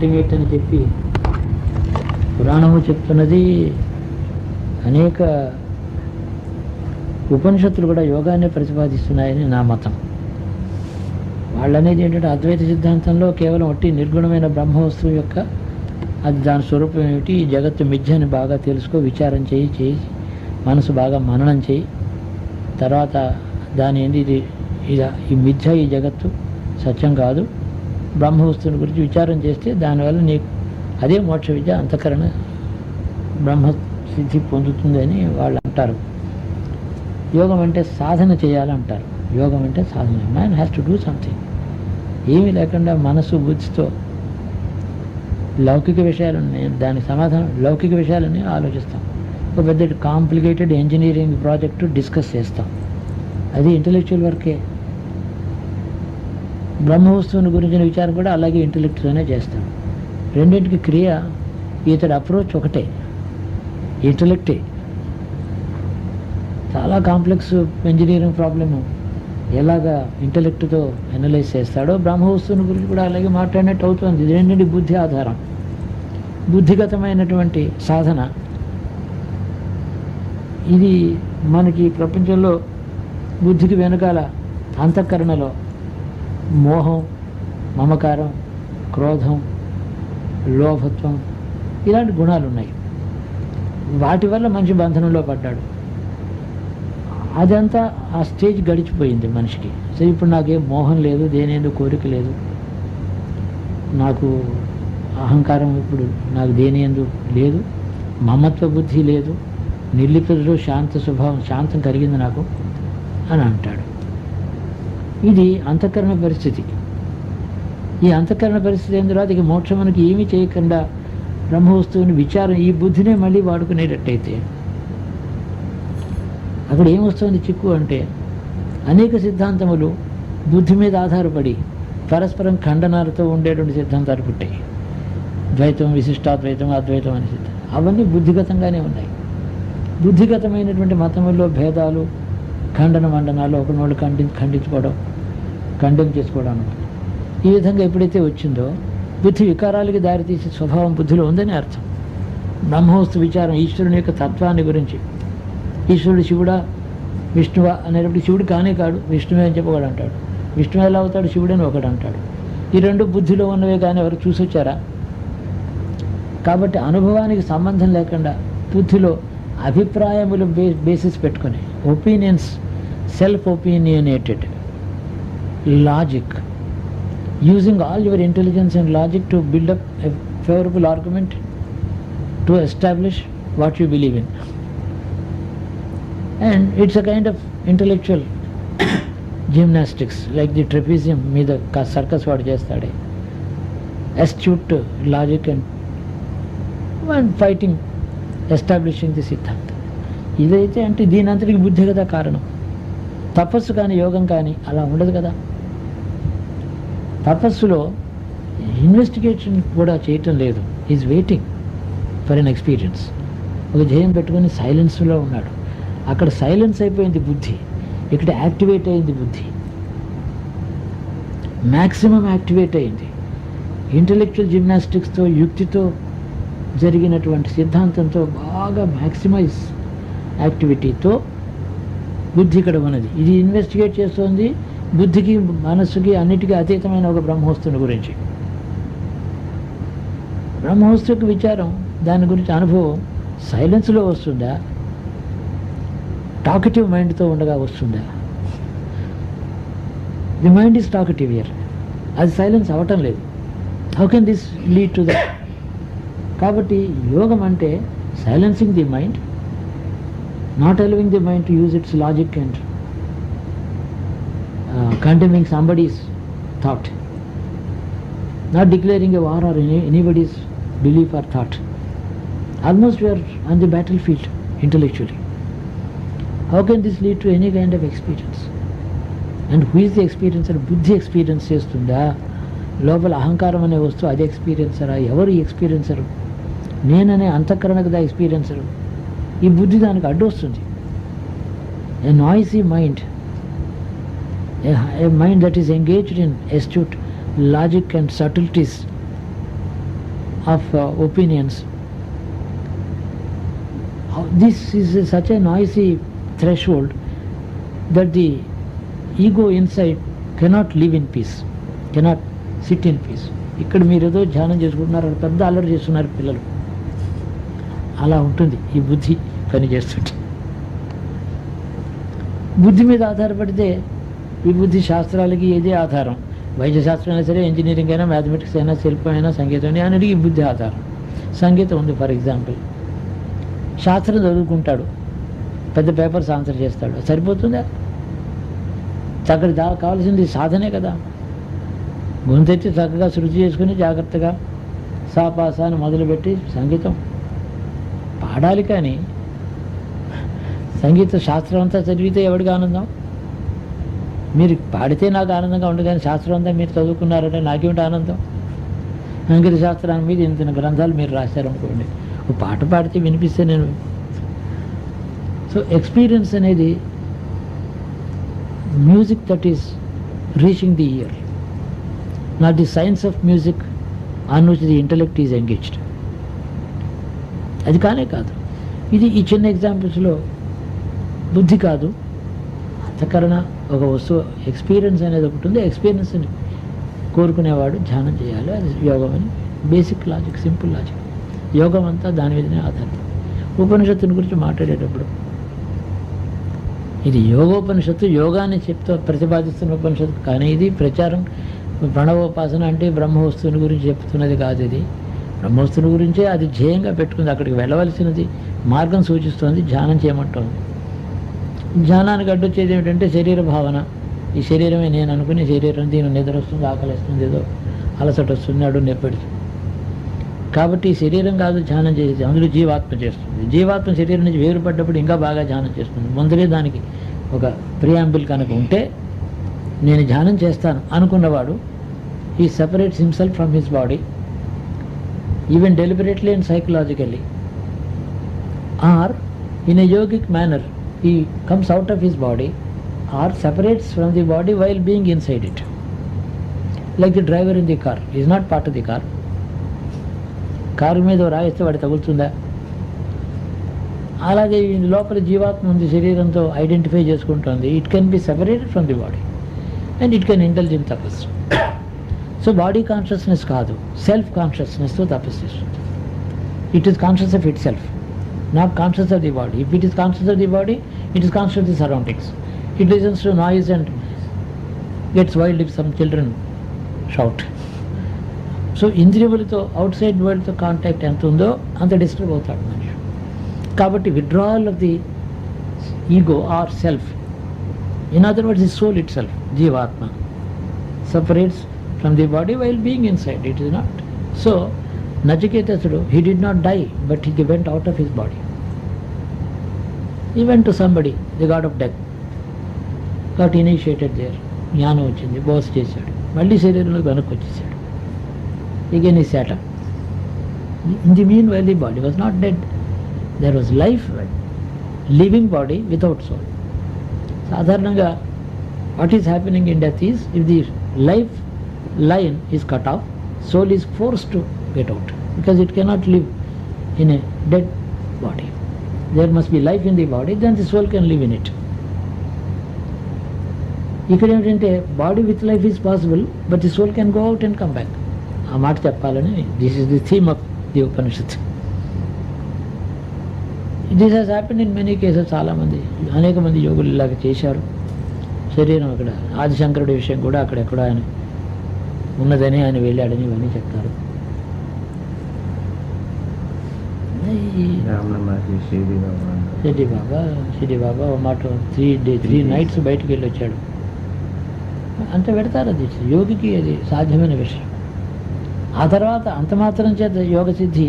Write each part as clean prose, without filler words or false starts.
Ultimate అని చెప్పి పురాణము చెప్తున్నది. అనేక ఉపనిషత్తులు కూడా యోగాన్ని ప్రతిపాదిస్తున్నాయని నా మతం. వాళ్ళనేది ఏంటంటే అద్వైత సిద్ధాంతంలో కేవలం ఒట్టి నిర్గుణమైన బ్రహ్మ వస్తువు యొక్క అది దాని స్వరూపం ఏమిటి, ఈ జగత్తు మిథ్య అని బాగా తెలుసుకో, విచారం చేయి మనసు బాగా మననం చేయి, తర్వాత దాని ఏంటి ఈ మిథ్య, ఈ జగత్తు సత్యం కాదు, బ్రహ్మ వస్తువుని గురించి విచారం చేస్తే దానివల్ల నీకు అదే మోక్ష విద్య, అంతఃకరణ బ్రహ్మ సిద్ధి పొందుతుందని వాళ్ళు అంటారు. యోగం అంటే సాధన చేయాలంటారు. యోగం అంటే సాధన. Man has to do something. ఏమీ లేకుండా మనసు బుద్ధితో లౌకిక విషయాలని, దానికి సమాధానం లౌకిక విషయాలని ఆలోచిస్తాం. ఒక పెద్ద కాంప్లికేటెడ్ ఇంజనీరింగ్ ప్రాజెక్టు డిస్కస్ చేస్తాం, అది ఇంటలెక్చువల్ వర్కే. బ్రహ్మ వస్తువుని గురించిన విచారం కూడా అలాగే ఇంటలెక్ట్తోనే చేస్తాం. రెండింటికి క్రియ, ఇతడి అప్రోచ్ ఒకటే, ఇంటలెక్టే. చాలా కాంప్లెక్స్ ఇంజనీరింగ్ ప్రాబ్లము ఎలాగా ఇంటలెక్ట్తో అనలైజ్ చేస్తాడో బ్రహ్మ వస్తువుని గురించి కూడా అలాగే మాట్లాడినట్టు అవుతుంది. ఇది రెండింటి బుద్ధి ఆధారం, బుద్ధిగతమైనటువంటి సాధన. ఇది మనకి ప్రపంచంలో బుద్ధికి వెనకాల అంతఃకరణలో మోహం, మమకారం, క్రోధం, లోభత్వం ఇలాంటి గుణాలు ఉన్నాయి. వాటి వల్ల మనిషి బంధనంలో పడ్డాడు. అదంతా ఆ స్టేజ్ గడిచిపోయింది మనిషికి. సో ఇప్పుడు నాకేం మోహం లేదు, దేనేందు కోరిక లేదు, నాకు అహంకారం ఇప్పుడు నాకు దేనేందు లేదు, మమత్వ బుద్ధి లేదు, నిర్లిప్తలో శాంత స్వభావం, శాంతం కలిగింది నాకు అని అంటాడు. ఇది అంతఃకరణ పరిస్థితి. ఈ అంతఃకరణ పరిస్థితి అయిన తర్వాత ఇక మోక్షం మనకి ఏమీ చేయకుండా బ్రహ్మ వస్తువుని విచారం, ఈ బుద్ధినే మళ్ళీ వాడుకునేటట్టయితే అక్కడ ఏమొస్తుంది చిక్కు అంటే, అనేక సిద్ధాంతములు బుద్ధి మీద ఆధారపడి పరస్పరం ఖండనాలతో ఉండేటువంటి సిద్ధాంతాలు పుట్టాయి. ద్వైతం, విశిష్టాద్వైతం, అద్వైతం అనే సిద్ధాంతం అవన్నీ బుద్ధిగతంగానే ఉన్నాయి. బుద్ధిగతమైనటువంటి మతముల్లో భేదాలు, ఖండన మండనాలు, ఒకరినోళ్ళు ఖండించుకోవడం, ఖండన చేసుకోవడం అన్నమాట. ఈ విధంగా ఎప్పుడైతే వచ్చిందో బుద్ధి వికారాలకి దారితీసే స్వభావం బుద్ధిలో ఉందని అర్థం. బ్రహ్మవస్తు విచారం, ఈశ్వరుని యొక్క తత్వాన్ని గురించి, ఈశ్వరుడు శివుడా విష్ణువా అనేటప్పుడు శివుడు కానే కాడు, విష్ణువే అని చెప్పి ఒకడు అంటాడు. విష్ణువు ఎలా అవుతాడు, శివుడని ఒకడు అంటాడు. ఈ రెండు బుద్ధిలో ఉన్నవే కానీ ఎవరు చూసొచ్చారా? కాబట్టి అనుభవానికి సంబంధం లేకుండా బుద్ధిలో అభిప్రాయములు బేసిస్ పెట్టుకొని, opinions, self opinionated logic, using all your intelligence and logic to build up a favourable argument to establish what you believe in. And it's a kind of intellectual gymnastics, like the trapezium మీద circus వాడు చేస్తాడే, astute logic and fighting, establishing the సిద్ధాంత. ఇదైతే అంటే దీని అంతటికి బుద్ధి కదా కారణం. తపస్సు కానీ యోగం కానీ అలా ఉండదు కదా. తపస్సులో ఇన్వెస్టిగేషన్ కూడా చేయటం లేదు, is waiting for an experience. ఒక ధ్యేయం పెట్టుకొని సైలెన్స్లో ఉన్నాడు. అక్కడ సైలెన్స్ అయిపోయింది బుద్ధి, ఇక్కడ యాక్టివేట్ అయింది బుద్ధి, మ్యాక్సిమం యాక్టివేట్ అయింది. ఇంటలెక్చువల్ జిమ్నాస్టిక్స్తో, యుక్తితో జరిగినటువంటి సిద్ధాంతంతో బాగా మ్యాక్సిమైజ్ యాక్టివిటీతో బుద్ధి ఇక్కడ ఉన్నది. ఇది ఇన్వెస్టిగేట్ చేస్తుంది బుద్ధికి, మనస్సుకి, అన్నిటికీ అతీతమైన ఒక బ్రహ్మవస్తుని గురించి. బ్రహ్మవస్తుకి విచారం, దాని గురించి అనుభవం సైలెన్స్లో వస్తుందా, టాకటివ్ మైండ్తో ఉండగా వస్తుందా? The mind is talkative year, అది సైలెన్స్ అవ్వటం లేదు. How can this lead to that? కాబట్టి యోగం అంటే silencing the mind, not allowing the mind to use it's logic and condemning somebody's thought, not declaring a war or anybody's belief or thought. Almost we are on the battlefield intellectually. How can this lead to any kind of experience? And who is the experiencer? బుద్ధి experience చేస్తుందా? లోపల అహంకారం అనే వస్తువు అది ఎక్స్పీరియన్సరా? ఎవరు ఈ ఎక్స్పీరియన్సరు? నేననే అంతఃకరణ కదా ఎక్స్పీరియన్సరు. ఈ బుద్ధి దానికి అడ్డు వస్తుంది. A noisy mind, a mind that is engaged in astute logic and subtleties of opinions. This is such a noisy threshold that the ego inside cannot live in peace, cannot sit in peace. ఇక్కడ మీరు ఏదో ధ్యానం చేసుకుంటున్నారు, పెద్ద అల్లరి చేస్తున్నారు పిల్లలు. అలా ఉంటుంది ఈ బుద్ధి పని చేస్తుంటే. బుద్ధి మీద ఆధారపడితే ఈ బుద్ధి శాస్త్రాలకి ఏదే ఆధారం. వైద్యశాస్త్రం అయినా సరే, ఇంజనీరింగ్ అయినా, మ్యాథమెటిక్స్ అయినా, శిల్పం అయినా, సంగీతం అయినా, అన్నిటికీ బుద్ధి ఆధారం. సంగీతం ఉంది ఫర్ ఎగ్జాంపుల్. శాస్త్రం చదువుకుంటాడు, పెద్ద పేపర్స్ ఆన్సర్ చేస్తాడు, సరిపోతుందా? అక్కడ కావాల్సింది సాధనే కదా. గొంతెత్తి చక్కగా శృతి చేసుకుని జాగ్రత్తగా సాపాస అని మొదలుపెట్టి సంగీతం పాడాలి. కానీ సంగీత శాస్త్రం అంతా చదివితే ఎవరికి ఆనందం? మీరు పాడితే నాకు ఆనందంగా ఉండదు, కానీ శాస్త్రం అంతా మీరు చదువుకున్నారంటే నాకేమిటి ఆనందం? సంగీత శాస్త్రాన్ని మీద ఇంత గ్రంథాలు మీరు రాశారనుకోండి, ఒక పాట పాడితే వినిపిస్తే నేను. సో ఎక్స్పీరియన్స్ అనేది music that is reaching the year, not the science of music on which the intellect is engaged. అది కానే కాదు. ఇది ఈ చిన్న ఎగ్జాంపుల్స్లో బుద్ధి కాదు, అంతఃకరణ ఒక వస్తువు. ఎక్స్పీరియన్స్ అనేది ఒకటి ఉంది. ఎక్స్పీరియన్స్ని కోరుకునేవాడు ధ్యానం చేయాలి. అది యోగం అని బేసిక్ లాజిక్, సింపుల్ లాజిక్. యోగం అంతా దాని మీదనే ఆధారపడి. ఉపనిషత్తుని గురించి మాట్లాడేటప్పుడు ఇది యోగోపనిషత్తు, యోగాన్ని చెప్తూ ప్రతిపాదిస్తున్న ఉపనిషత్తు. కానీ ఇది ప్రచారం, ప్రణవోపాసన అంటే బ్రహ్మవస్తువుని గురించి చెప్తున్నది కాదు. ఇది బ్రహ్మవస్తువుని గురించే అది ధ్యేయంగా పెట్టుకుంది. అక్కడికి వెళ్ళవలసినది మార్గం సూచిస్తుంది, ధ్యానం చేయమంటుంది. ధ్యానానికి అడ్డొచ్చేది ఏమిటంటే శరీర భావన. ఈ శరీరమే నేను అనుకుని శరీరం దీని నిద్ర వస్తుంది, ఆకలి వస్తుంది, ఏదో అలసట వస్తుంది, అడు నెప్పెడుతుంది. కాబట్టి ఈ శరీరం కాదు ధ్యానం చేసేది, అందులో జీవాత్మ చేస్తుంది. జీవాత్మ శరీరం నుంచి వేరుపడ్డప్పుడు ఇంకా బాగా ధ్యానం చేస్తుంది. ముందరే దానికి ఒక ప్రియాంబుల్ కనుక ఉంటే నేను ధ్యానం చేస్తాను అనుకున్నవాడు he separates himself from his body, even deliberately and psychologically, or in a yogic manner he comes out of his body or separates from the body while being inside it, like the driver in the car. He is not part of the car. Car మీద రాయిస్తే వాడి తగులుతుందా? అలాగే లోపల జీవాత్మ ఉంది, శరీరంతో identify చేసుకుంటుంది. It can be separated from the body and it can indulge in తపస్సు. So body consciousness కాదు, సెల్ఫ్ కాన్షియస్నెస్తో తపస్సు చేస్తుంది. It is conscious of itself, not conscious of the body. If it is conscious of the body, it is conscious of the surroundings. It listens to noise and gets wild if some children shout. So ఇంద్రియములతో outside వరల్డ్తో contact ఎంత ఉందో అంత disturb అవుతాడు మనిషి. కాబట్టి withdrawal of the ego or self, in other words the soul itself, జీవాత్మ separates from the body while being inside. It is not. So Nachiketasudu, he did not die, but he went out of his body. He went to somebody, the god of death, got initiated there. జ్ఞానం వచ్చింది, బోస్ చేశాడు, మళ్ళీ శరీరంలో వెనక్కి వచ్చేసాడు. Again he sat up. In the meanwhile the body was not dead. There was life, living body without soul. సాధారణంగా what is happening in death is, if the life line is cut off, soul is forced to get out because it cannot live in a dead body. There must be life in the body, then the soul can live in it. ఇక్కడ ఏంటంటే body with life is possible, but the soul can go out and come back. ఆ మాట చెప్పాలని this is the theme of the Upanishad. This has happened in many cases. చాలామంది, అనేక మంది యోగులు ఇలాగ చేశారు. శరీరం అక్కడ, ఆదిశంకరుడి విషయం కూడా అక్కడెక్కడో ఆయన ఉన్నదని, ఆయన వెళ్ళాడని ఇవన్నీ చెప్తారు. షిరిడి బాబా మాట 3 nights బయటికి వెళ్ళి వచ్చాడు. అంత పెడతారు. అది యోగికి అది సాధ్యమైన విషయం. ఆ తర్వాత అంత మాత్రం చేత యోగసిద్ధి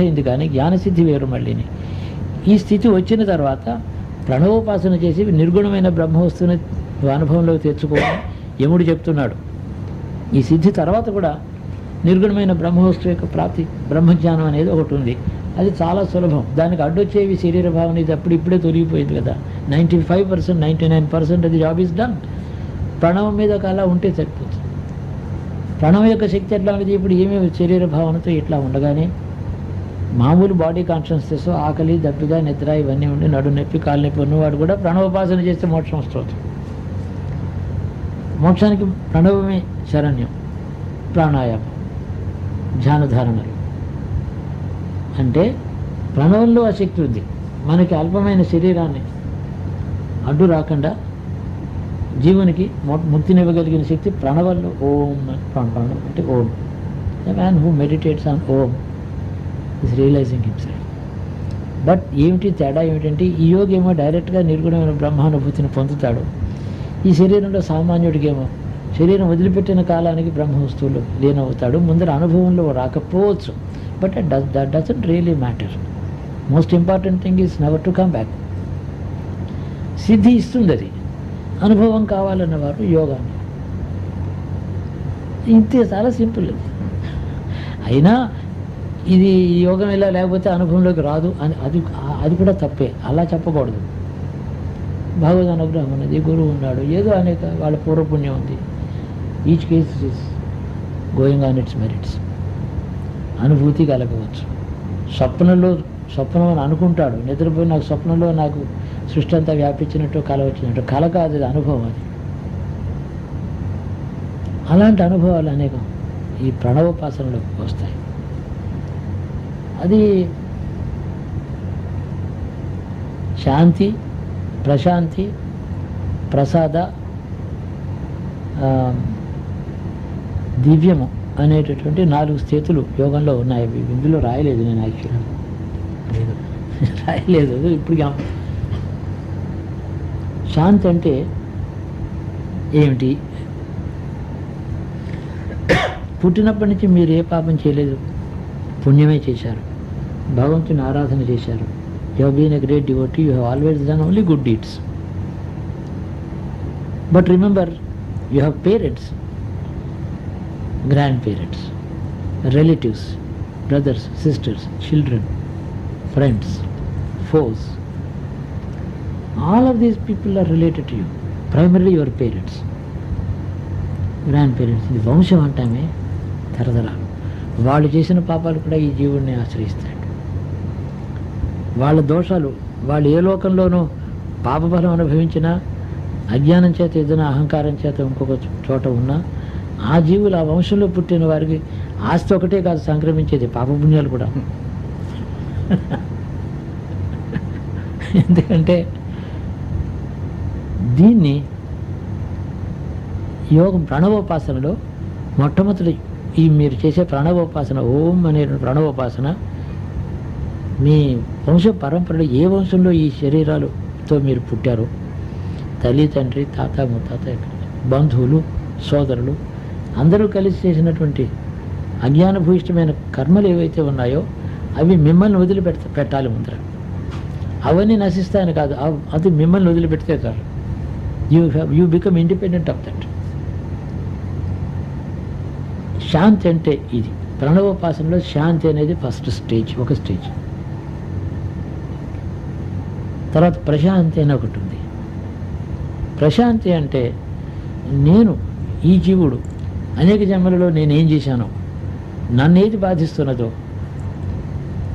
అయింది, కానీ జ్ఞానసిద్ధి వేరు. మళ్ళీని ఈ స్థితి వచ్చిన తర్వాత ప్రణవోపాసన చేసి నిర్గుణమైన బ్రహ్మవస్తువుని అనుభవంలోకి తెచ్చుకోవాలని యముడు చెప్తున్నాడు. ఈ సిద్ధి తర్వాత కూడా నిర్గుణమైన బ్రహ్మవస్తువు యొక్క ప్రాప్తి, బ్రహ్మజ్ఞానం అనేది ఒకటి ఉంది. అది చాలా సులభం. దానికి అడ్డొచ్చేవి శరీర భావన. ఇది ఇప్పుడే తొలగిపోయింది కదా. 95%, 99% అది జాబ్ ఈజ్ డన్. ప్రణవం మీద అలా ఉంటే సరిపోతుంది. ప్రణవం యొక్క శక్తి ఎట్లా ఉంది? ఇప్పుడు ఏమీ శరీర భావనతో ఇట్లా ఉండగానే మామూలు బాడీ కాన్షియస్నెస్, ఆకలి, దప్పిగా, నిద్ర ఇవన్నీ ఉండి నడు నొప్పి, కాలు నొప్పి ఉన్నవాడు కూడా ప్రణవోపాసన చేస్తే మోక్షం వస్తుంది. మోక్షానికి ప్రణవమే శరణ్యం. ప్రాణాయామం, ధ్యానధారణలు అంటే ప్రణవంలో ఆ శక్తి ఉంది. మనకి అల్పమైన శరీరాన్ని అడ్డు రాకుండా జీవునికి ముక్తినివ్వగలిగిన శక్తి ప్రణవంలో. ఓం ప్రణవం అంటే ఓం. The man who meditates on Om is realising himself. But ఏమిటి తేడా ఏమిటంటే ఈ యోగి ఏమో డైరెక్ట్గా నిర్గుణమైన బ్రహ్మానుభూతిని పొందుతాడు. ఈ శరీరంలో సామాన్యుడికేమో శరీరం వదిలిపెట్టిన కాలానికి బ్రహ్మ వస్తువులు లీనవుతాడు. ముందర అనుభవంలో రాకపోవచ్చు, but that doesn't really matter. Most important thing is never to come back. సిద్ధి ఇస్తుంది అది. అనుభవం కావాలన్నవారు యోగాన్ని. ఇంతే, చాలా సింపుల్. అయినా ఇది యోగం ఇలా లేకపోతే అనుభవంలోకి రాదు అని అది కూడా తప్పే. అలా చెప్పకూడదు. భగవద్ అనుగ్రహం ఉన్నది, గురువు ఉన్నాడు, ఏదో అనేక వాళ్ళ పూర్వపుణ్యం ఉంది. Each case is going on it's merits. అనుభూతి కలగవచ్చు. స్వప్నం అని అనుకుంటాడు, నిద్రపోయి నాకు స్వప్నంలో నాకు సృష్టి అంతా వ్యాపించినట్టు కళ వచ్చినట్టు. కళ కాదు, అది అనుభవం. అది అలాంటి అనుభవాలు అనేకం ఈ ప్రణవోపాసనలోకి వస్తాయి. అది శాంతి, ప్రశాంతి, ప్రసాద, దివ్యము అనేటటువంటి 4 స్థితులు యోగంలో ఉన్నాయి. ఇందులో రాయలేదు నేను, యాక్చువల్గా రాయలేదు. ఇప్పుడు శాంతి అంటే ఏమిటి? పుట్టినప్పటి నుంచి మీరు ఏ పాపం చేయలేదు, పుణ్యమే చేశారు, భగవంతుని ఆరాధన చేశారు. You have been a great devotee, you have always done only good deeds. But remember, you have parents, grandparents, relatives, brothers, sisters, children, friends, foes. All of these people are related to you. Primarily your parents, grandparents. ఇది వంశం అంటామే, తరతరాలు. వాళ్ళు చేసిన పాపాలు కూడా ఈ జీవుడిని ఆశ్రయిస్తాడు. వాళ్ళ దోషాలు, వాళ్ళు ఏ లోకంలోనూ పాపఫలం అనుభవించినా, అజ్ఞానం చేత ఏదైనా అహంకారం చేత ఇంకొక చోట ఉన్నా, ఆ జీవులు ఆ వంశంలో పుట్టిన వారికి ఆస్తి ఒకటే కాదు సంక్రమించేది, పాపపుణ్యాలు కూడా. ఎందుకంటే దీన్ని యోగం ప్రణవోపాసనలో మొట్టమొదటి ఈ మీరు చేసే ప్రణవోపాసన, ఓం అనే ప్రణవోపాసన మీ వంశ పరంపరలో ఏ వంశంలో ఈ శరీరాలతో మీరు పుట్టారో, తల్లి, తండ్రి, తాత, ముత్తాత, బంధువులు, సోదరులు అందరూ కలిసి చేసినటువంటి అజ్ఞానభూయిష్టమైన కర్మలు ఏవైతే ఉన్నాయో అవి మిమ్మల్ని పెట్టాలి ముందర. అవన్నీ నశిస్తాయని కాదు, అది మిమ్మల్ని వదిలిపెడితే చాలు. You become independent of that. శాంతి అంటే ఇది. ప్రణవోపాసనలో శాంతి అనేది ఫస్ట్ స్టేజ్, ఒక స్టేజ్. తర్వాత ప్రశాంతి అని ఒకటి ఉంది. ప్రశాంతి అంటే నేను ఈ జీవుడు అనేక జన్మలలో నేనేం చేశానో, నన్నేది బాధిస్తున్నదో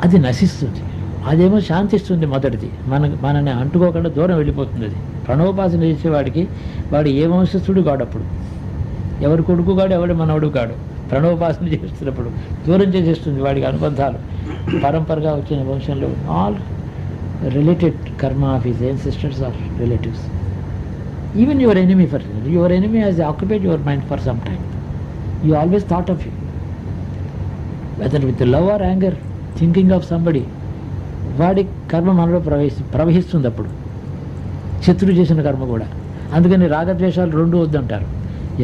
అది నశిస్తుంది. అదేమో శాంతిస్తుంది. మొదటిది మనని అంటుకోకుండా దూరం వెళ్ళిపోతుంది. అది ప్రణవోపాసన చేసేవాడికి వాడు ఏ వంశస్థుడు కాడు, అప్పుడు ఎవరి కొడుకు కాడు, ఎవరి మనవడు కాడు. ప్రణవోపాసన చేస్తున్నప్పుడు దూరం చేసేస్తుంది వాడికి అనుబంధాలు. పరంపరగా వచ్చిన వంశంలో all related karma of his ancestors or relatives. Even your enemy, your enemy has occupied your mind for some time. You always thought of him, whether with love or anger, thinking of somebody. వాడి కర్మ మనలో ప్రవహిస్తుంది. అప్పుడు శత్రువు చేసిన కర్మ కూడా. అందుకని రాగద్వేషాలు 2 వద్దంటారు.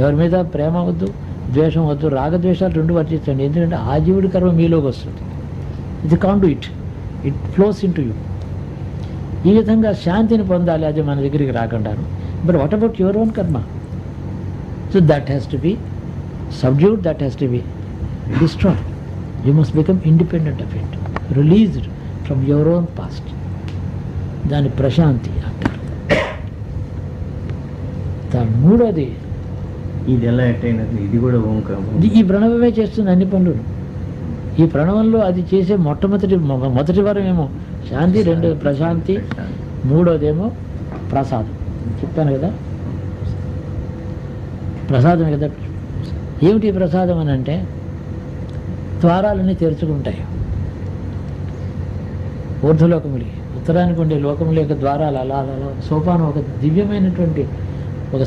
ఎవరి మీద ప్రేమ వద్దు, ద్వేషం వద్దు, రాగద్వేషాలు 2 వర్తించండి. ఎందుకంటే ఆ జీవుడి కర్మ మీలోకి వస్తుంది. ఇది conduit, it flows into you. ఈ విధంగా శాంతిని పొందాలి, అది మన దగ్గరికి రాకుండాను. But what about your own karma? So that has to be subdued, that has to be destroyed. You must become independent of it, released from your own past. దాని ప్రశాంతి అంటారు. మూడోది ఇది ఎలా ఎట్టయినది, ఇది కూడా ఓంకారం. ఈ ప్రణవమే చేస్తుంది అన్ని పనులు. ఈ ప్రణవంలో అది చేసే మొదటి వరం ఏమో శాంతి, రెండు ప్రశాంతి, మూడోదేమో ప్రసాదం. చెప్పాను కదా, ప్రసాదమే కదా. ఏమిటి ప్రసాదం అని అంటే ద్వారాలన్నీ తెరుచుకుంటాయి. ఊర్ధ్వలోకములి, ఉత్తరానికి ఉండే లోకముల యొక్క ద్వారాలు అలా అలా సోపానం, ఒక దివ్యమైనటువంటి ఒక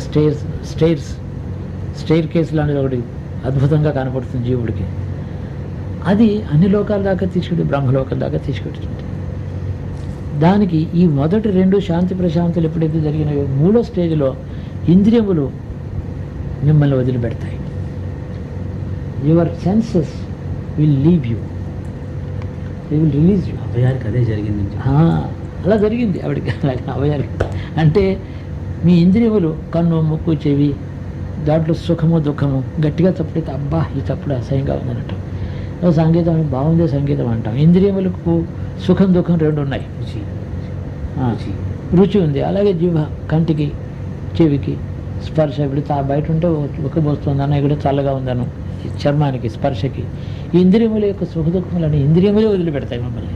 స్టైర్ కేసు లాంటిది ఒకటి అద్భుతంగా కనపడుతుంది జీవుడికి. అది అన్ని లోకాల దాకా తీసుకెళ్ళి బ్రహ్మలోకాల దాకా తీసుకెళ్తుంది. దానికి ఈ మొదటి రెండు శాంతి ప్రశాంతులు ఎప్పుడైతే జరిగినాయో, మూడో స్టేజ్లో ఇంద్రియములు మిమ్మల్ని వదిలిపెడతాయి. Your senses will leave you, they will release you. అభయానికి అదే జరిగింది. అలా జరిగింది ఆవిడకి. అభయానికి అంటే మీ ఇంద్రియములు కన్ను, ముక్కు, చెవి, దాంట్లో సుఖము దుఃఖము గట్టిగా తప్పుడైతే అబ్బా ఈ తప్పుడు అసహ్యంగా ఉందనటం. సంగీతం బాగుందే సంగీతం అంటాం. ఇంద్రియములకు సుఖం దుఃఖం రెండు ఉన్నాయి. రుచి ఉంది. అలాగే జీవ కంటికి, చెవికి స్పర్శ. ఇప్పుడు బయట ఉంటే ఉక్కబోస్తుందన్న, ఇక్కడ చల్లగా ఉందను, చర్మానికి స్పర్శకి. ఈ ఇంద్రియముల యొక్క సుఖ దుఃఖములని ఇంద్రియములే వదిలిపెడతాయి మమ్మల్ని.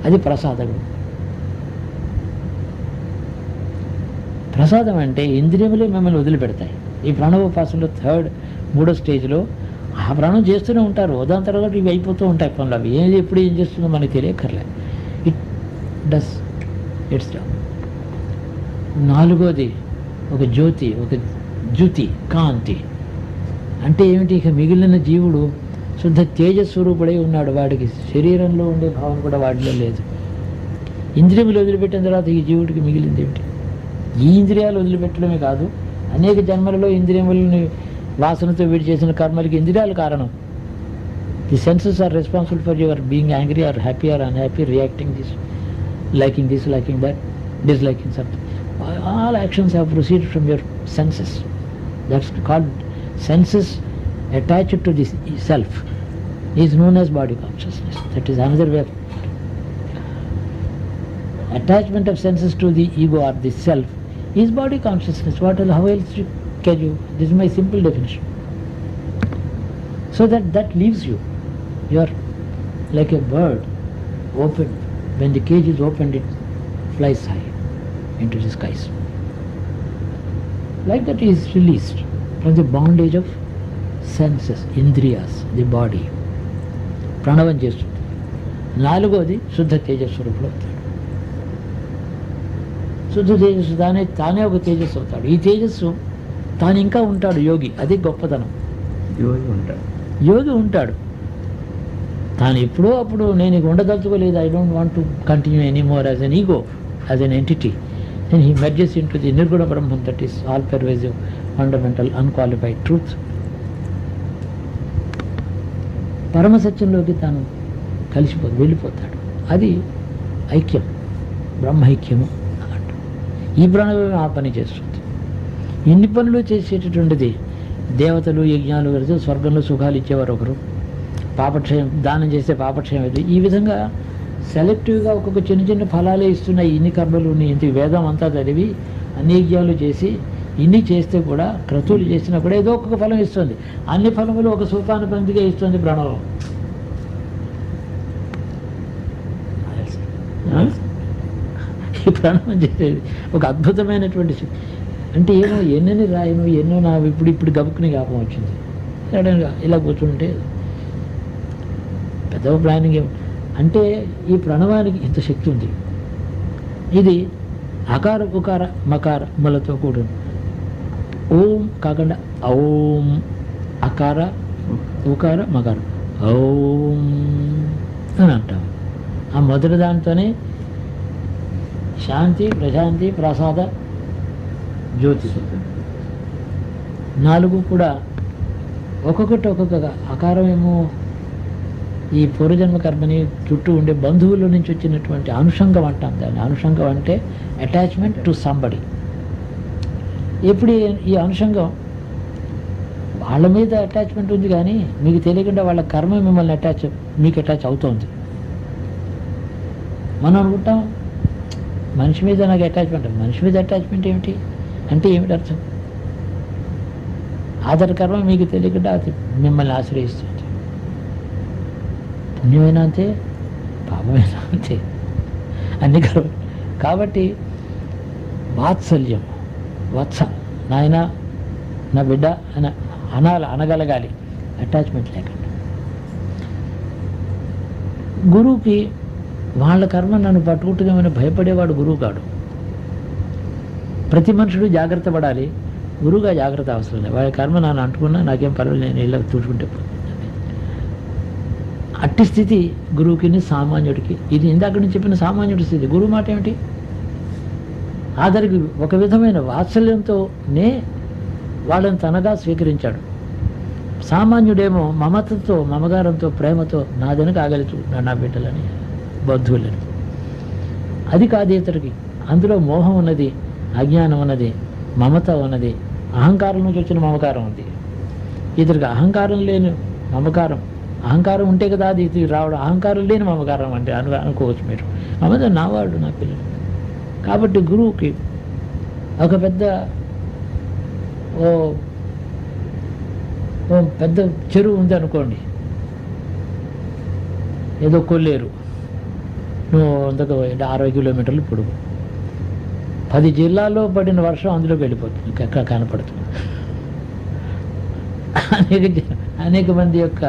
అది ప్రసాదం. ప్రసాదం అంటే ఇంద్రియములే మిమ్మల్ని వదిలిపెడతాయి. ఈ ప్రణవోపాసనలో మూడో స్టేజ్లో ఆ ప్రాణం చేస్తూనే ఉంటారు. దాని తర్వాత ఇవి అయిపోతూ ఉంటాయి పనులు. అవి ఎప్పుడు ఏం చేస్తుందో మనకి తెలియక్కర్లే. It does it's done. నాలుగోది ఒక జ్యోతి, ఒక జ్యుతి, కాంతి. అంటే ఏమిటి, ఇక మిగిలిన జీవుడు శుద్ధ తేజస్వరూపుడై ఉన్నాడు. వాడికి శరీరంలో ఉండే భావన కూడా వాడిలో లేదు. ఇంద్రియములు వదిలిపెట్టిన తర్వాత ఈ జీవుడికి మిగిలింది ఏమిటి? ఈ ఇంద్రియాలు వదిలిపెట్టడమే కాదు, అనేక జన్మలలో ఇంద్రియములని వాసనతో వీడి చేసిన కర్మలకి ఇంద్రియాలు కారణం. The senses are responsible for your being angry or happy or unhappy, reacting this, liking that, disliking something. All actions have proceeded from your senses. That's called senses attached to this self is known as body consciousness. That is another way of attachment of senses to the ego or the self is body consciousness. What else? How else can you? This is my simple definition. So that leaves you. You are like a bird open. When the cage is opened, it flies high into the skies. Like that is released from the bondage of senses, indriyas, the body. ప్రణవం చేస్తుంది. నాలుగోది శుద్ధ తేజస్వరూపుడు అవుతాడు. శుద్ధ తేజస్సు తానే ఒక తేజస్సు అవుతాడు. ఈ తేజస్సు తాను ఇంకా ఉంటాడు యోగి. అది గొప్పతనం. యోగి ఉంటాడు. తాను ఎప్పుడో అప్పుడు నేను ఇక ఉండదలుచుకోలేదు, I don't want to continue any more as an ego, as an entity. And he merges into the Nirguna Brahman, that is all pervasive, fundamental, unqualified truth. పరమసత్యంలోకి తాను వెళ్ళిపోతాడు. అది ఐక్యం, బ్రహ్మైక్యము అన్నట్టు. ఈ ప్రాణం ఆ పని చేస్తుంది. ఇన్ని పనులు చేసేటటువంటిది దేవతలు, యజ్ఞాలు కలిసి స్వర్గంలో సుఖాలు ఇచ్చేవారు ఒకరు. పాపక్షయం, దానం చేస్తే పాపక్షయం అయితే. ఈ విధంగా సెలెక్టివ్గా ఒక్కొక్క చిన్న చిన్న ఫలాలే ఇస్తున్నాయి. ఇన్ని కర్మలు, ఇంత వేదం అంతా చదివి అన్ని యజ్ఞాలు చేసి ఇన్ని చేస్తే కూడా, క్రతువులు చేసినా కూడా ఏదో ఒక్కొక్క ఫలం ఇస్తుంది. అన్ని ఫలములు ఒక సోపాన పంక్తిగా ఇస్తుంది ప్రణవం. ఈ ప్రణవం చేసేది ఒక అద్భుతమైనటువంటి శక్తి. అంటే ఏమో ఎన్నని రాయను, ఎన్నో నా ఇప్పుడు గబుక్కుని జ్ఞాపకం వచ్చింది. సడన్గా ఇలా కూర్చుంటే పెద్ద ప్లానింగ్ ఏమో. అంటే ఈ ప్రణవానికి ఇంత శక్తి ఉంది. ఇది అకార, ఉకార, మకార ములతో కూడి ఓం కాకుండా ఓం, అకార, ఉకార, మకార, ఓం అని అంటాం. ఆ మొదటి దాంతోనే శాంతి, ప్రశాంతి, ప్రసాద, జ్యోతి. 4 కూడా ఒక్కొక్కటి ఒక్కొక్క అకారం ఏమో ఈ పూర్వజన్మ కర్మని చుట్టూ ఉండే బంధువుల నుంచి వచ్చినటువంటి అనుషంగం అంటాం దాన్ని. అనుషంగం అంటే అటాచ్మెంట్ టు సంబడి. ఎప్పుడు ఈ అనుషంగం వాళ్ళ మీద అటాచ్మెంట్ ఉంది, కానీ మీకు తెలియకుండా వాళ్ళ కర్మ మిమ్మల్ని మీకు అటాచ్ అవుతుంది. మనం అనుకుంటాం మనిషి మీద నాకు అటాచ్మెంట్. మనిషి మీద అటాచ్మెంట్ ఏమిటి అంటే ఏమిటి అర్థం? అతని కర్మ మీకు తెలియకుండా అది మిమ్మల్ని ఆశ్రయిస్తుంది. పుణ్యమైనా అంతే, పాపమైనా అంతే, అన్ని కర్మ. కాబట్టి వాత్సల్యం, వత్స, నాయన నా బిడ్డ అని అనగలగాలి, అటాచ్మెంట్ లేకుండా. గురువుకి వాళ్ళ కర్మ నన్ను పట్టుకుంటుందేమని భయపడేవాడు గురువు కాడు. ప్రతి మనుషుడు జాగ్రత్త పడాలి, గురువుగా జాగ్రత్త అవసరం లేదు. వాడి కర్మ నన్ను అంటుకున్నా నాకేం పర్వాలేదు, నేను ఇళ్ళకి తుడుచుకుంటే పోతుంది. అట్టి స్థితి గురువుకి సామాన్యుడికి. ఇది ఇందాక నుంచి చెప్పిన సామాన్యుడి స్థితి. గురువు మాట ఏమిటి? ఆదరికి ఒక విధమైన వాత్సల్యంతోనే వాళ్ళని తనగా స్వీకరించాడు. సామాన్యుడేమో మమతతో, మమగారంతో, ప్రేమతో నాదెనక ఆగలిచు నా బిడ్డలని, బంధువులని. అది కాదు ఇతడికి. అందులో మోహం ఉన్నది, అజ్ఞానం ఉన్నది, మమత ఉన్నది, అహంకారం నుంచి వచ్చిన మమకారం ఉంది. ఇతడికి అహంకారం లేని మమకారం. అహంకారం ఉంటే కదా అది ఇది రావడం. అహంకారం లేని మమకారం అంటే అనుకోవచ్చు మీరు. మమత నావాడు, నా పిల్లలు. కాబట్టి గురువుకి ఒక పెద్ద ఓ పెద్ద చెరువు ఉంది అనుకోండి, ఏదో కొల్లేరు, నువ్వు అంతకు 60 కిలోమీటర్లు పొడుగు. 10 జిల్లాల్లో పడిన వర్షం అందులోకి వెళ్ళిపోతుంది, ఎక్కడ కనపడుతుంది. అనేక మంది యొక్క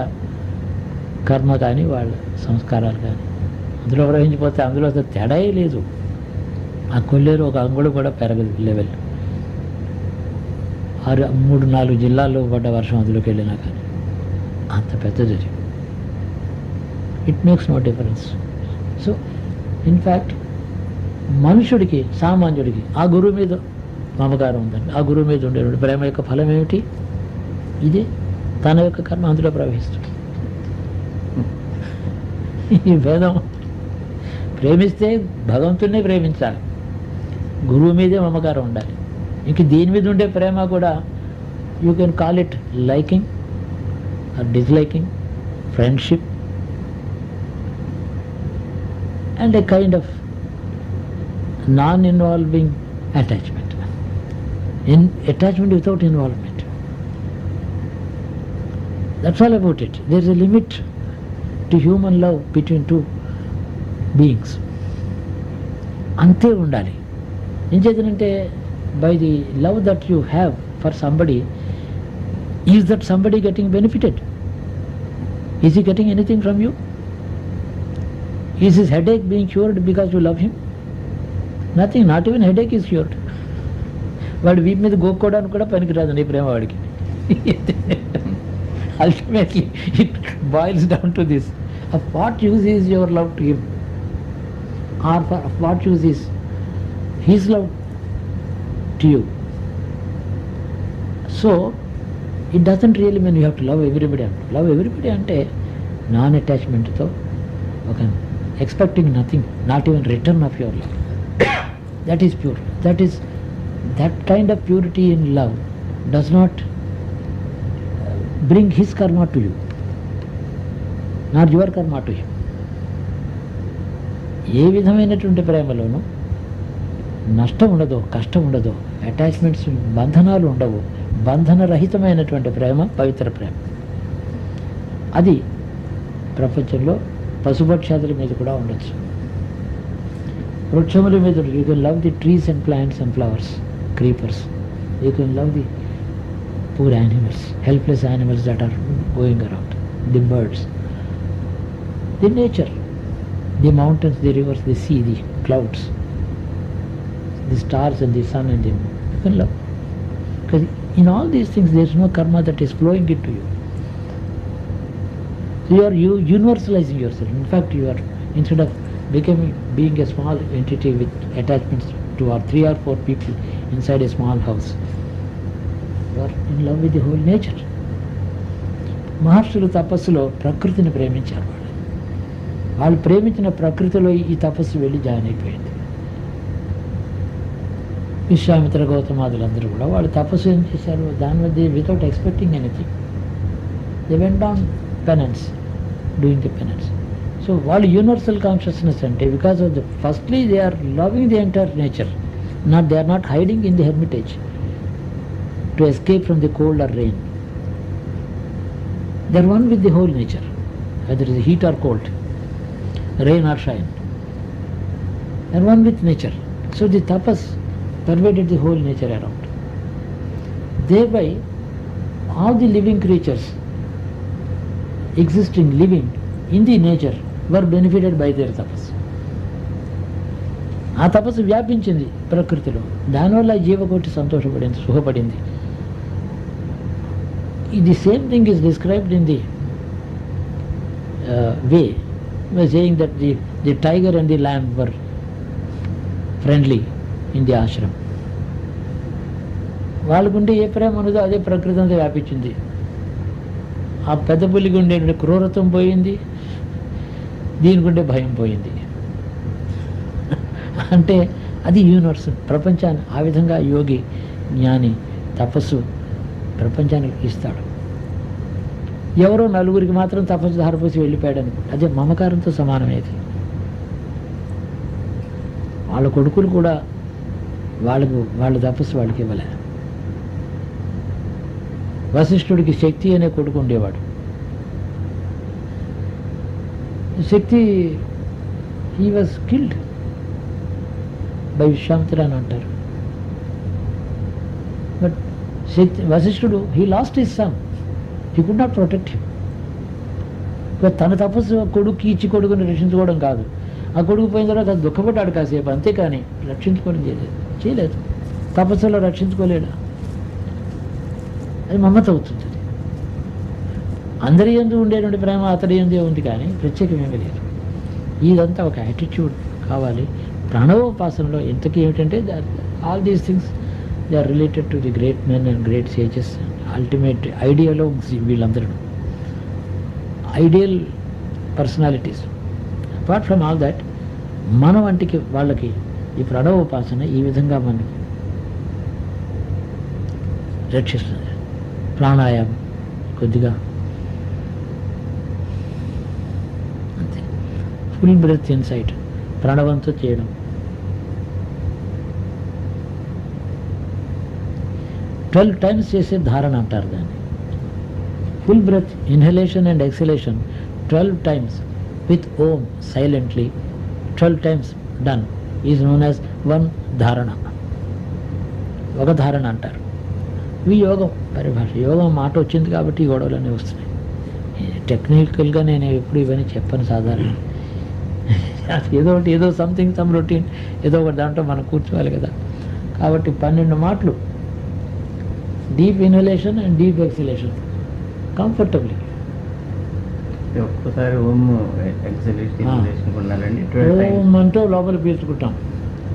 కర్మ కానీ వాళ్ళ సంస్కారాలు కానీ అందులో ప్రవహించిపోతే అందులో అసలు తేడాయే లేదు. ఆ కొల్లేరు ఒక అంగుళం కూడా పెరగదు లెవెల్. 3-4 జిల్లాల్లో పడ్డ వర్షం అందులోకి వెళ్ళినా కానీ అంత పెద్దది. It makes no difference. So in fact మనుషుడికి, సామాన్యుడికి ఆ గురువు మీద మమకారం ఉందండి. ఆ గురువు మీద ఉండే ప్రేమ యొక్క ఫలం ఏమిటి? ఇదే తన యొక్క కర్మ అందులో ప్రవహిస్తుంది. ఈ భేదం. ప్రేమిస్తే భగవంతుడినే ప్రేమించాలి, గురువు మీదే మమకారం ఉండాలి. ఇంక దీని మీద ఉండే ప్రేమ కూడా you can call it liking or disliking, friendship and a kind of non involving attachment. Attachment without involvement. That's all about it. There is a limit to human love between two beings. అంతే ఉండాలి. ఏం చేద్దంటే by the love that you have for somebody, is that somebody getting benefited? Is he getting anything from you? Is his headache being cured because you love him? Nothing. Not even headache is cured. వాడు వీపు మీద గోక్కోవడానికి కూడా పనికిరాదు నీ ప్రేమ వాడికి. Ultimately it boils down to this: of what use is your love to him, or of what use is his love to you? So it doesn't really mean you have to love everybody. Love everybody అంటే non అటాచ్మెంట్తో, ఒక expecting nothing, not even return of your love. That is pure. that kind of purity in love does not bring his karma to you, not your karma to him. ఏ విధమైనటువంటి ప్రేమలోనూ నష్టం ఉండదు, కష్టం ఉండదు, attachments, బంధనాలు ఉండవు. బంధనరహితమైనటువంటి ప్రేమ పవిత్ర ప్రేమ. అది ప్రపంచంలో పశుపక్షాదుల మీద కూడా ఉండొచ్చు. వృక్షముల మీద you can love the trees and plants and flowers, creepers. You can love the poor animals, helpless animals that are going around, the birds, the nature, the mountains, the rivers, the sea, the clouds, the stars and the sun and the moon. You can love. Because in all these things there is no karma that is flowing into you. So you are universalizing yourself. In fact, you are, instead of being a small entity with attachments to 3 or 4 people inside a small house, you are in love with the whole nature. మహర్షులు తపస్సులో ప్రకృతిని ప్రేమించారు. వాళ్ళు ప్రేమించిన ప్రకృతిలో ఈ తపస్సు వెళ్ళి జాయిన్ అయిపోయింది. విశ్వామిత్ర గౌతమాదులందరూ కూడా వాళ్ళు తపస్సు ఏం చేశారు? దాని మధ్య without expecting anything they went on penance, doing the penance. So వాళ్ళు యూనివర్సల్ కాన్షియస్నెస్ అంటే because of the firstly they are loving the entire nature, they are not hiding in the hermitage to escape from the cold or rain. They are one with the whole nature, whether it is heat or cold, rain or shine. They are one with nature. So the tapas pervaded the whole nature around. Thereby, all the living creatures existing, living in the nature were benefited by their tapas. ఆ తపస్సు వ్యాపించింది ప్రకృతిలో, దానివల్ల జీవకోటి సంతోషపడింది, సుఖపడింది. The same thing is described in the way by saying that the tiger and the lamb were friendly in the ashram. వాళ్ళకుంటే ఏ ప్రేమ ఉన్నదో అదే ప్రకృతి అంతా వ్యాపించింది. ఆ పెద్ద పులికి ఉండే క్రూరత్వం పోయింది, దీనికుంటే భయం పోయింది. అంటే అది యూనివర్స్, ప్రపంచాన్ని ఆ విధంగా యోగి జ్ఞాని తపస్సు ప్రపంచానికి ఇస్తాడు. ఎవరో నలుగురికి మాత్రం తపస్సు ధారపోసి వెళ్ళిపోయాడు అనుకో, అదే మమకారంతో సమానమేది. వాళ్ళ కొడుకులు కూడా వాళ్ళ తపస్సు వాళ్ళకి ఇవ్వలే. వశిష్ఠుడికి శక్తి అనే కొడుకు ఉండేవాడు. Shakti he was killed by Vishwamitra అని అంటారు. బట్ శక్తి వశిష్ఠుడు he lost his son, he could not protect him. తన తపస్సు కొడుకు ఇచ్చి కొడుకుని రక్షించుకోవడం కాదు, ఆ కొడుకు పోయిన తర్వాత దుఃఖపడ్డాడు కాసేపు, అంతేకాని రక్షించుకోవడం చేయలేదు. తపస్సులో రక్షించుకోలేడా, అది మమత అవుతుంది. అందరి యందు ఉండేటువంటి ప్రేమ అతడి యందే ఉంది, కానీ ప్రత్యేకమేమీ లేదు. ఇదంతా ఒక యాటిట్యూడ్ కావాలి. ప్రణవోపాసనలో ఇంతకీ ఏమిటంటే all these things they are related to the great men and great sages, ultimate ideology, వీళ్ళందరూ ideal personalities. Apart from all that, మన వంటికి వాళ్ళకి ఈ ప్రణవోపాసన ఈ విధంగా మనకి రక్షిస్తుంది. ప్రాణాయామం కొద్దిగా అంతే, ఫుల్ బ్రెత్ ఇన్సైడ్ ప్రణవంతో చేయడం. 12 times చేసే ధారణ అంటారు దాన్ని. Full breath inhalation and exhalation 12 times with Om silently 12 times done is known as one dharana. ఒక ధారణ అంటారు. ఇవి యోగం పరిభాష. యోగం మాట వచ్చింది కాబట్టి ఈ గొడవలన్నీ వస్తున్నాయి. టెక్నికల్గా నేను ఎప్పుడు ఇవన్నీ చెప్పను సాధారణ. ఏదో ఒకటి, ఏదో సంథింగ్, సమ్ రొటీన్, ఏదో ఒకటి దాంట్లో మనం కూర్చోవాలి కదా. కాబట్టి 12 మాటలు deep inhalation and deep exhalation comfortably. ఒక్కసారి ఓం ఓం అంటూ లోపల పీల్చుకుంటాం,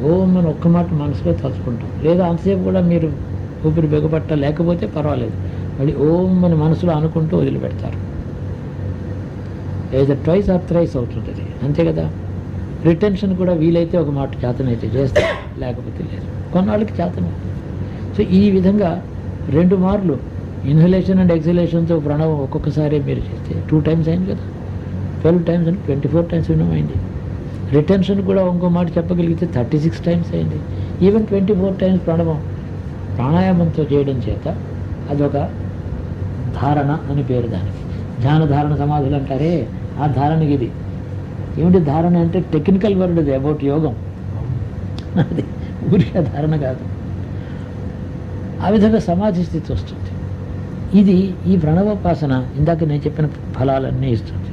ఓం అని ఒక్క మాట మనసులో తలుచుకుంటాం. లేదా అంతసేపు కూడా మీరు ఊపిరి బిగపట్ట లేకపోతే పర్వాలేదు, మళ్ళీ ఓం అని మనసులో అనుకుంటూ వదిలిపెడతారు. ఏదో ట్వైస్ ఆర్ థ్రైస్ అవుతుంది అది, అంతే కదా. రిటెన్షన్ కూడా వీలైతే ఒక మాట చేతనైతే చేస్తారు, లేకపోతే లేదు. కొన్నాళ్ళకి చేతన. సో ఈ విధంగా 2 మార్లు ఇన్హలేషన్ అండ్ ఎక్సలేషన్తో ప్రణవం ఒక్కొక్కసారి మీరు చేస్తే 2 times అయింది కదా. 12 times అని 24 times వినమైంది. రిటెన్షన్ కూడా ఇంకో మాట చెప్పగలిగితే 36 times అయింది. ఈవెన్ 24 times ప్రణవం ప్రాణాయామంతో చేయడం చేత అదొక ధారణ అని పేరు దానికి. ధ్యాన ధారణ సమాధులు అంటారే, ఆ ధారణకి ఇది. ఏమిటి ధారణ అంటే టెక్నికల్ వర్డ్ అది, అబౌట్ యోగం. అది ఊరికే ధారణ కాదు. ఆ విధంగా సమాధి స్థితి వస్తుంది. ఇది ఈ ప్రణవోపాసన ఇందాక నేను చెప్పిన ఫలాలన్నీ ఇస్తుంది.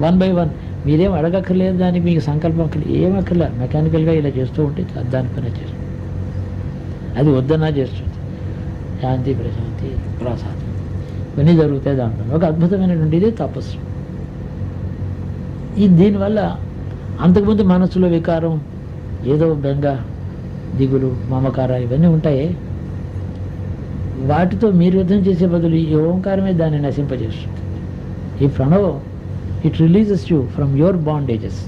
1 by 1. మీరేం అడగక్కర్లేదు, దానికి మీకు సంకల్పం అక్కర్లేదు, ఏమక్కర్లేదు. మెకానికల్గా ఇలా చేస్తూ ఉంటే దాని పని చేస్తుంది. అది వద్దన్నా చేస్తుంది. శాంతి, ప్రశాంతి, ప్రసాదం ఇవన్నీ జరుగుతాయి దాంట్లో. ఒక అద్భుతమైనటువంటి ఇదే తపస్సు. దీనివల్ల అంతకుముందు మనస్సులో వికారం, ఏదో బెంగ, దిగులు, మమకార ఇవన్నీ ఉంటాయి. వాటితో మీరు యుద్ధం చేసే బదులు ఈ ఓంకారమే దాన్ని నశింపజేస్తుంది. ఈ ప్రణవం it releases you from your bondages.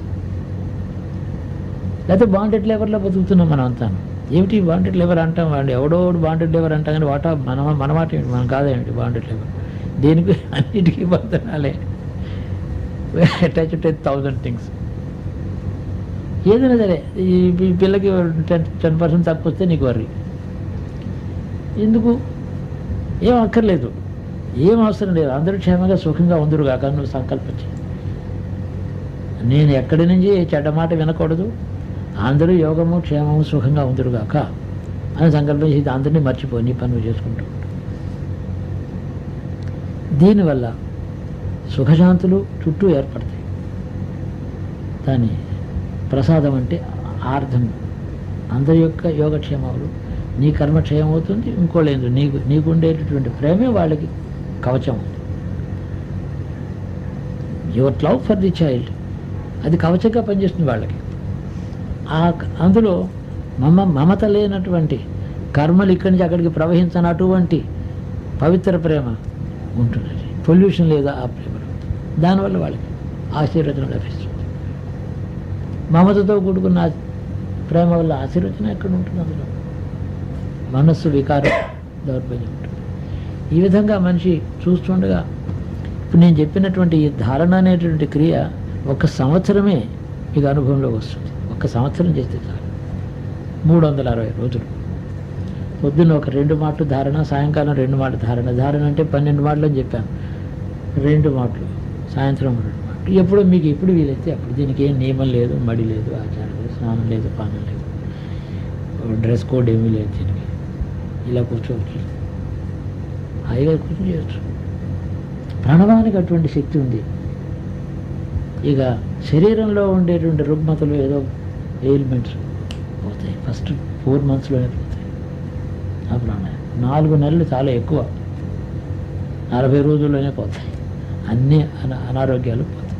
లేకపోతే బాండెడ్ లేవర్లో బతుకుతున్నాం మనం అంతా. ఏమిటి బాండెడ్ లేవర్ అంటాం, వాడు ఎవడో బాండెడ్ లేవర్ అంటాం, కానీ మన మాట ఏమిటి, మనం కాదేమిటి బాండెడ్ లేవర్. దేనికి అన్నిటికీ బంధనాలే. Attach 10,000 things. ఏదైనా సరే ఈ పిల్లకి 10% తక్కువ వస్తే నీకు వర్రీ ఎందుకు? ఏం అక్కర్లేదు, ఏం అవసరం లేదు, అందరూ క్షేమంగా సుఖంగా ఉందరుగాక నువ్వు సంకల్పించి. నేను ఎక్కడి నుంచి చెడ్డ మాట వినకూడదు, అందరూ యోగము క్షేమము సుఖంగా ఉందరుగాక అని సంకల్పించి అందరినీ మర్చిపోయి నీ పని నువ్వు చేసుకుంటూ ఉంటావు. దీనివల్ల సుఖశాంతులు చుట్టూ ఏర్పడతాయి. దాని ప్రసాదం అంటే ఆర్థం. అందరి యొక్క యోగక్షేమాలు, నీ కర్మక్షేమం అవుతుంది, ఇంకోలేదు నీకు ఉండేటటువంటి ప్రేమే వాళ్ళకి కవచం ఉంది. Your love for the child అది కవచంగా పనిచేస్తుంది వాళ్ళకి. అందులో మమత లేనటువంటి కర్మలు ఇక్కడి నుంచి అక్కడికి ప్రవహించనటువంటి పవిత్ర ప్రేమ ఉంటుంది. పొల్యూషన్ లేదా ఆ ప్రేమలో, దానివల్ల వాళ్ళకి ఆశీర్వచనం లభిస్తుంది. మమతతో కూడుకున్న ప్రేమ వల్ల ఆశీర్వచనం ఎక్కడ ఉంటుంది? అందులో మనస్సు వికారం దౌర్బల్యం ఉంటుంది. ఈ విధంగా మనిషి చూస్తుండగా ఇప్పుడు నేను చెప్పినటువంటి ఈ ధారణ అనేటువంటి క్రియ 1 సంవత్సరమే మీకు అనుభవంలోకి వస్తుంది. 1 సంవత్సరం చేస్తే చాలు. 360 రోజులు. పొద్దున్న ఒక 2 మాటలు ధారణ, సాయంకాలం 2 మాటలు ధారణ. ధారణ అంటే 12 మాటలు అని చెప్పాను. 2 మాటలు, సాయంత్రం 2 మాటలు. ఎప్పుడు మీకు ఎప్పుడు వీలైతే అప్పుడు. దీనికి ఏం నియమం లేదు, మడి లేదు, ఆచారం లేదు, స్నానం లేదు, పానం లేదు, డ్రెస్ కోడ్ ఏమీ లేదు. దీనికి ఇలా కూర్చోవచ్చు, హాయిగా కూర్చొని చేయొచ్చు. ప్రణవానికి అటువంటి శక్తి ఉంది. ఇక శరీరంలో ఉండేటువంటి రుగ్మతలు ఏదో ఎయిల్మెంట్స్ పోతాయి. ఫస్ట్ 4 monthsలోనే పోతాయి ఆ ప్రాణాయామం. 4 నెలలు చాలా ఎక్కువ, 40 రోజుల్లోనే పోతాయి. అన్ని అనారోగ్యాలు పోతాయి,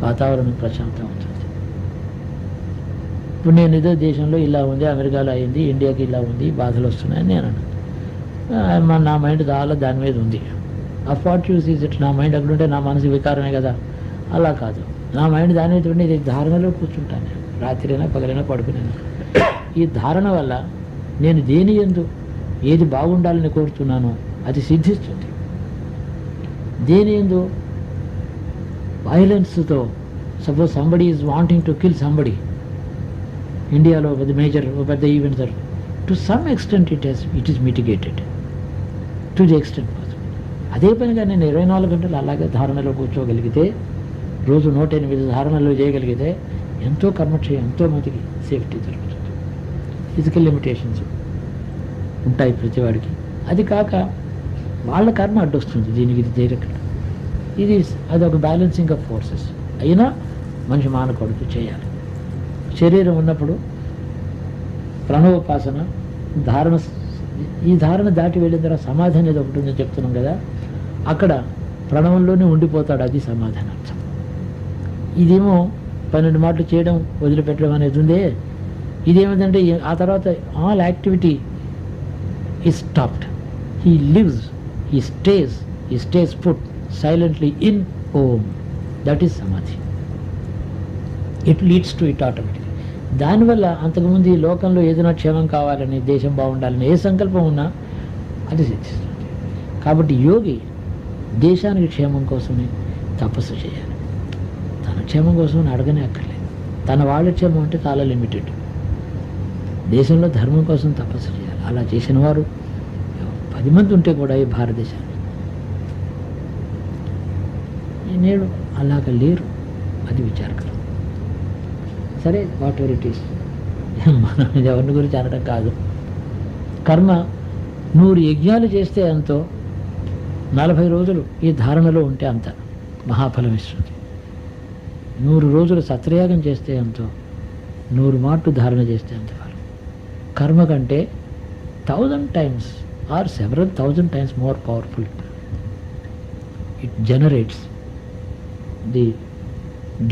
వాతావరణం ప్రశాంతం అవుతుంది. ఇప్పుడు నేను ఏదో దేశంలో ఇలా ఉంది, అమెరికాలో అయింది, ఇండియాకి ఇలా ఉంది, బాధలు వస్తున్నాయని నేను అన్నాను. నా మైండ్ చాలా దాని మీద ఉంది. ఆ వాట్ యూస్ ఈజ్ ఇట్? నా మైండ్ అక్కడుంటే నా మనసు వికారమే కదా. అలా కాదు, నా మైండ్ దాని మీద ఉండి ధారణలో కూర్చుంటాను. రాత్రైనా పగలైనా పడుకునేనా. ఈ ధారణ వల్ల నేను దేని యందు ఏది బాగుండాలని కోరుతున్నానో అది సిద్ధిస్తుంది. దేని యందు వైలెన్స్తో, suppose somebody is wanting to kill somebody, ఇండియాలో పెద్ద events are to some extent it is mitigated to the extent possible. అదే పనిగా నేను 24 గంటలు అలాగే ధారణలో కూర్చోగలిగితే, రోజు 108 ధారణలు చేయగలిగితే ఎంతో కర్మక్షయం, ఎంతో మందికి సేఫ్టీ దొరుకుతుంది. ఫిజికల్ లిమిటేషన్స్ ఉంటాయి ప్రతివాడికి. అది కాక వాళ్ళ కర్మ అడ్డొస్తుంది దీనికి, ఇది తీరకుండా. అదొక బ్యాలెన్సింగ్ ఆఫ్ ఫోర్సెస్. అయినా మనిషి మానకూడదు, చేయాలి. శరీరం ఉన్నప్పుడు ప్రణవోపాసన, ధారణ. ఈ ధారణ దాటి వెళ్ళిన తర్వాత సమాధి అనేది ఒకటి ఉందని చెప్తున్నాం కదా, అక్కడ ప్రణవంలోనే ఉండిపోతాడు. అది సమాధానార్థం. ఇదేమో 12 మాటలు చేయడం వదిలిపెట్టడం అనేది ఉందే, ఇదేమిటంటే ఆ తర్వాత all activity is stopped. He lives, he stays put silently in Om. That is samadhi. It leads to it automatic. దానివల్ల అంతకుముందు ఈ లోకంలో ఏదైనా క్షేమం కావాలని, దేశం బాగుండాలని ఏ సంకల్పం ఉన్నా అది సిద్ధిస్తుంది. కాబట్టి యోగి దేశానికి క్షేమం కోసమే తపస్సు చేయాలి. తన క్షేమం కోసం అడగనే అక్కర్లేదు. తన వాళ్ళ క్షేమం అంటే చాలా లిమిటెడ్. దేశంలో ధర్మం కోసం తపస్సు చేయాలి. అలా చేసిన వారు 10 మంది ఉంటే కూడా ఈ భారతదేశాన్ని. నేడు అలాగ లేరు, అది విచారకరం. సరే, వాట్ ఎవర్ ఇట్ ఈస్, మనం ఎవరిని గురించి అనడం కాదు. కర్మ 100 యజ్ఞాలు చేస్తే ఎంతో, 40 రోజులు ఈ ధారణలో ఉంటే అంత మహాఫలం ఇస్తుంది. 100 రోజులు సత్రయాగం చేస్తే ఎంతో, 100 మాటలు ధారణ చేస్తే అంత ఫలం. కర్మ కంటే 1000 times or several thousand times more powerful. It generates the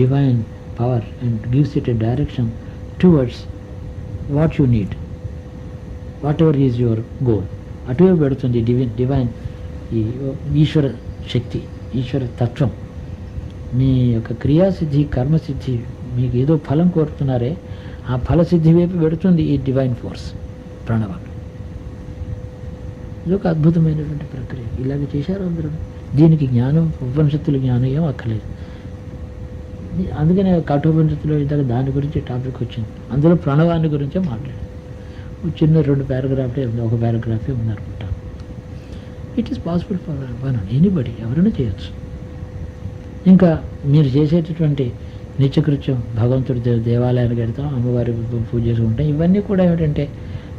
divine power and gives it a direction towards what you need, whatever is your goal. అటువైపు పెడుతుంది డివైన్ ఈ ఈశ్వర శక్తి, ఈశ్వర తత్వం. మీ యొక్క క్రియాసిద్ధి, కర్మసిద్ధి, మీకు ఏదో ఫలం కోరుతున్నారే ఆ ఫలసిద్ధి వైపు పెడుతుంది ఈ డివైన్ ఫోర్స్, ప్రణవం. ఇది ఒక అద్భుతమైనటువంటి ప్రక్రియ. ఇలాగ చేశారు అందరూ. దీనికి జ్ఞానం, ఉపనిషత్తుల జ్ఞానం ఏం అక్కర్లేదు. అందుకనే కఠోపనిషత్తులో ఇందాక దాని గురించి టాపిక్ వచ్చింది. అందులో ప్రణవాన్ని గురించే మాట్లాడారు. చిన్న 2 పారాగ్రాఫ్లే ఉంది, ఒక పారాగ్రాఫే ఉందనుకుంటాను. It is possible for one anybody, ఎవరైనా చేయొచ్చు. ఇంకా మీరు చేసేటటువంటి నిత్యకృత్యం భగవంతుడి దేవాలయానికి వెళ్తాం, అమ్మవారి పూజ చేసుకుంటాం. ఇవన్నీ కూడా ఏమిటంటే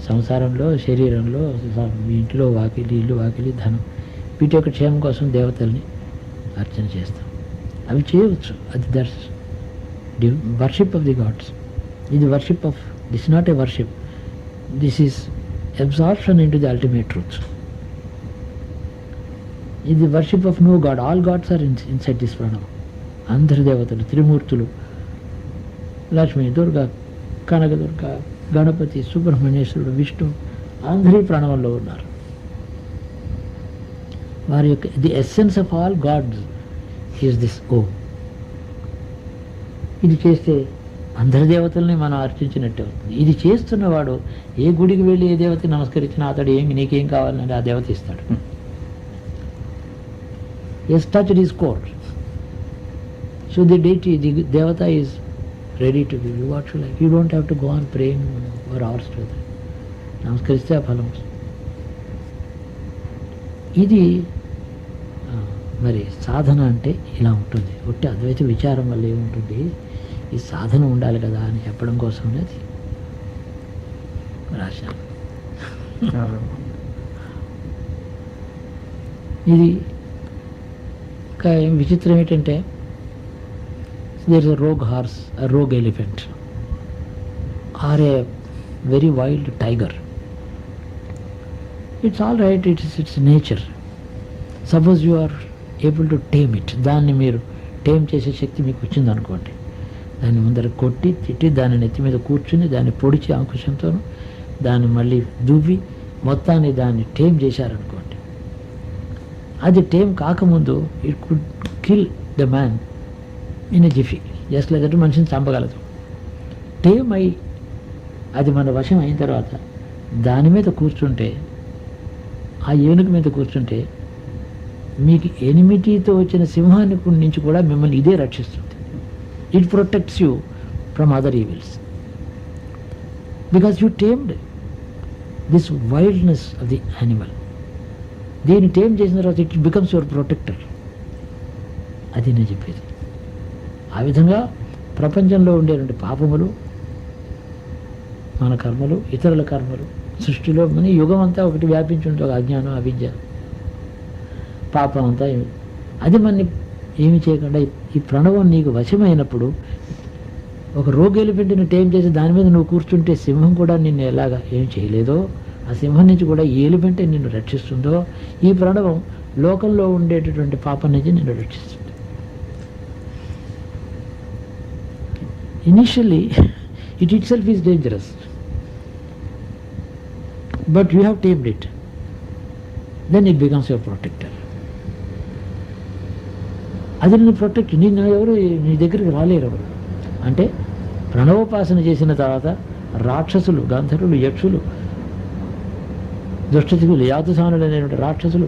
సంసారంలో, శరీరంలో, ఇంట్లో వాకిలి, ఇల్లు వాకిలి, ధనం, వీటి యొక్క క్షేమం కోసం దేవతల్ని అర్చన చేస్తాం. అవి చేయవచ్చు. అది that's worship of the gods. ఇది worship of, this not a worship, this is absorption into the ultimate truths. ఇది worship of no god. All gods are inside this Pranav. అందరి దేవతలు, త్రిమూర్తులు, లక్ష్మి, దుర్గా, కనకదుర్గ, గణపతి, సుబ్రహ్మణ్యేశ్వరుడు, విష్ణు, అందరి ప్రణవంలో ఉన్నారు. వారి యొక్క the essence of all gods is this Om. ఇది చేస్తే అందరి దేవతల్ని మనం అర్చించినట్టే అవుతుంది. ఇది చేస్తున్నవాడు ఏ గుడికి వెళ్ళి ఏ దేవతకి నమస్కరించినా అతడు నీకేం కావాలని ఆ దేవత ఇస్తాడు. Yes, touched his core. So the deity, the devata is ready to give you what you like. You don't have to go on praying for hours to that. నమస్కరిస్తే ఆ ఫలం. ఇది మరి సాధన అంటే ఇలా ఉంటుంది. ఒట్టి అద్వైత విచారం వల్ల ఏముంటుంది, ఈ సాధన ఉండాలి కదా అని చెప్పడం కోసం అది రాశాను. ఇది ఇంకా విచిత్రం ఏంటంటే, there is a rogue horse, a rogue elephant or a very wild tiger. It's all right, it's nature. Suppose you are able to tame it. దాన్ని మీరు టేమ్ చేసే శక్తి మీకు వచ్చిందనుకోండి, దాన్ని ముందర కొట్టి తిట్టి దాన్ని నెత్తి మీద కూర్చుని దాన్ని పొడిచి అంకుశంతోనూ దాన్ని మళ్ళీ దువ్వి మొత్తాన్ని దాన్ని టేమ్ చేశారనుకోండి, అది టేమ్ కాకముందు it could kill the man in a జిఫీ. Just like that మనిషిని చంపగలదు. టేమ్ అయి అది మన వశం అయిన తర్వాత దాని మీద కూర్చుంటే, ఆ ఏనుగు మీద కూర్చుంటే మీకు ఎనిమిటీతో వచ్చిన సింహాన్ని నుంచి కూడా మిమ్మల్ని ఇదే రక్షిస్తుంది. It protects you from other evils because you tamed this wildness of the animal. దీన్ని టేమ్ చేసిన తర్వాత ఇట్ బికమ్స్ యువర్ ప్రొటెక్టర్. అది నేను చెప్పేది. ఆ విధంగా ప్రపంచంలో ఉండేటువంటి పాపములు, మన కర్మలు, ఇతరుల కర్మలు, సృష్టిలో మన యుగం అంతా ఒకటి వ్యాపించి ఉంటుంది. ఒక అజ్ఞానం, అవిద్య, పాపం అంతా అది మనని ఏమి చేయకుండా ఈ ప్రణవం నీకు వశమైనప్పుడు, ఒక రోగ్ ఎలిఫెంట్ని టేమ్ చేసి దాని మీద నువ్వు కూర్చుంటే సింహం కూడా నిన్ను ఎలాగా ఏం చేయలేదో, ఆ సింహం నుంచి కూడా ఈ ఎలిఫెంటే నిన్ను రక్షిస్తుందో, ఈ ప్రణవం లోకంలో ఉండేటటువంటి పాపం నుంచి నిన్ను రక్షిస్తుంది. Initially it itself is dangerous, but you have tamed it, then it becomes your protector. అది నిన్ను ప్రొటెక్ట్, నిన్ను ఎవరు నీ దగ్గరికి రాలేరు. ఎవరు అంటే ప్రణవోపాసన చేసిన తర్వాత రాక్షసులు, గంధర్వులు, యక్షులు, దుష్టశక్తులు, యాతుసానులు అనేటువంటి రాక్షసులు,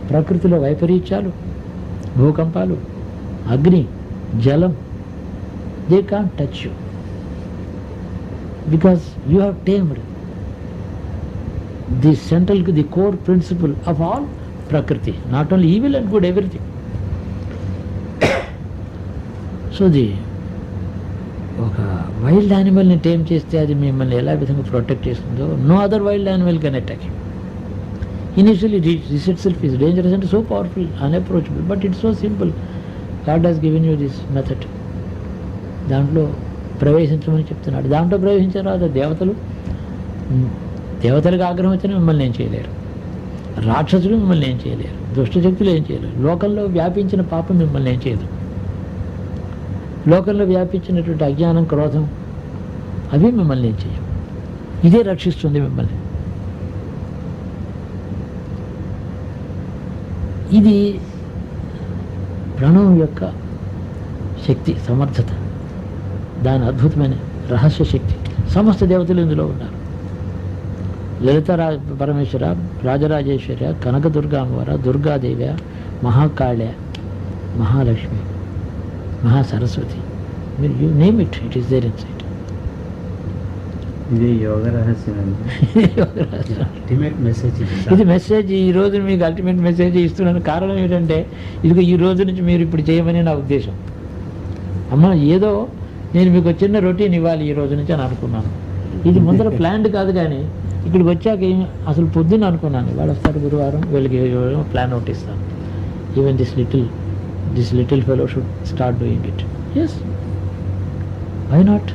ప్రకృతిలో వైపరీత్యాలు, భూకంపాలు, అగ్ని, జలం, they can't touch you because you have tamed the central, the core principle of all prakriti, not only evil and good, everything. So ఒక వైల్డ్ యానిమల్ని టేమ్ చేస్తే అది మిమ్మల్ని ఎలా విధంగా ప్రొటెక్ట్ చేస్తుందో, no other wild animal can attack you. Initially this itself is dangerous and so powerful, unapproachable, but it's so simple. God has given you this method. దాంట్లో ప్రవేశించమని చెప్తున్నాడు. దాంట్లో ప్రవేశించిన తర్వాత దేవతలకు ఆగ్రహం వచ్చినా మిమ్మల్ని ఏం చేయలేరు, రాక్షసులు మిమ్మల్ని ఏం చేయలేరు, దుష్టశక్తులు ఏం చేయలేరు, లోకంలో వ్యాపించిన పాపం మిమ్మల్ని ఏం చేయదు, లోకంలో వ్యాపించినటువంటి అజ్ఞానం, క్రోధం, అవి మిమ్మల్ని ఏం చేయవు. ఇదే రక్షిస్తుంది మిమ్మల్ని. ఇది ప్రణవం యొక్క శక్తి, సమర్థత, దాని అద్భుతమైన రహస్య శక్తి. సమస్త దేవతలు ఇందులో ఉన్నారు. లలిత పరమేశ్వర, రాజరాజేశ్వర, కనకదుర్గా అమ్మవార, దుర్గాదేవి, మహాకాళ్య, మహాలక్ష్మి, మహాసరస్వతి, మీరు you name it, it is there inside. ఇది యోగ రహస్యం అండి. అల్టిమేట్ మెసేజ్ ఇది మెసేజ్ ఈ రోజు మీకు అల్టిమేట్ మెసేజ్ ఇస్తున్నాను. కారణం ఏంటంటే ఇది ఈ రోజు నుంచి మీరు ఇప్పుడు చేయమని నా ఉద్దేశం. అమ్మ ఏదో నేను మీకు చిన్న రొటీన్ ఇవ్వాలి ఈ రోజు నుంచి అని అనుకున్నాను. ఇది ముందర ప్లాన్డ్ కాదు, కానీ ఇక్కడికి వచ్చాక అసలు పొద్దున్న అనుకున్నాను వాళ్ళు వస్తారు గురువారం, వీళ్ళకి ప్లాన్ అవుట్ ఇస్తాను. Even this little fellow should start doing it. Yes, why not?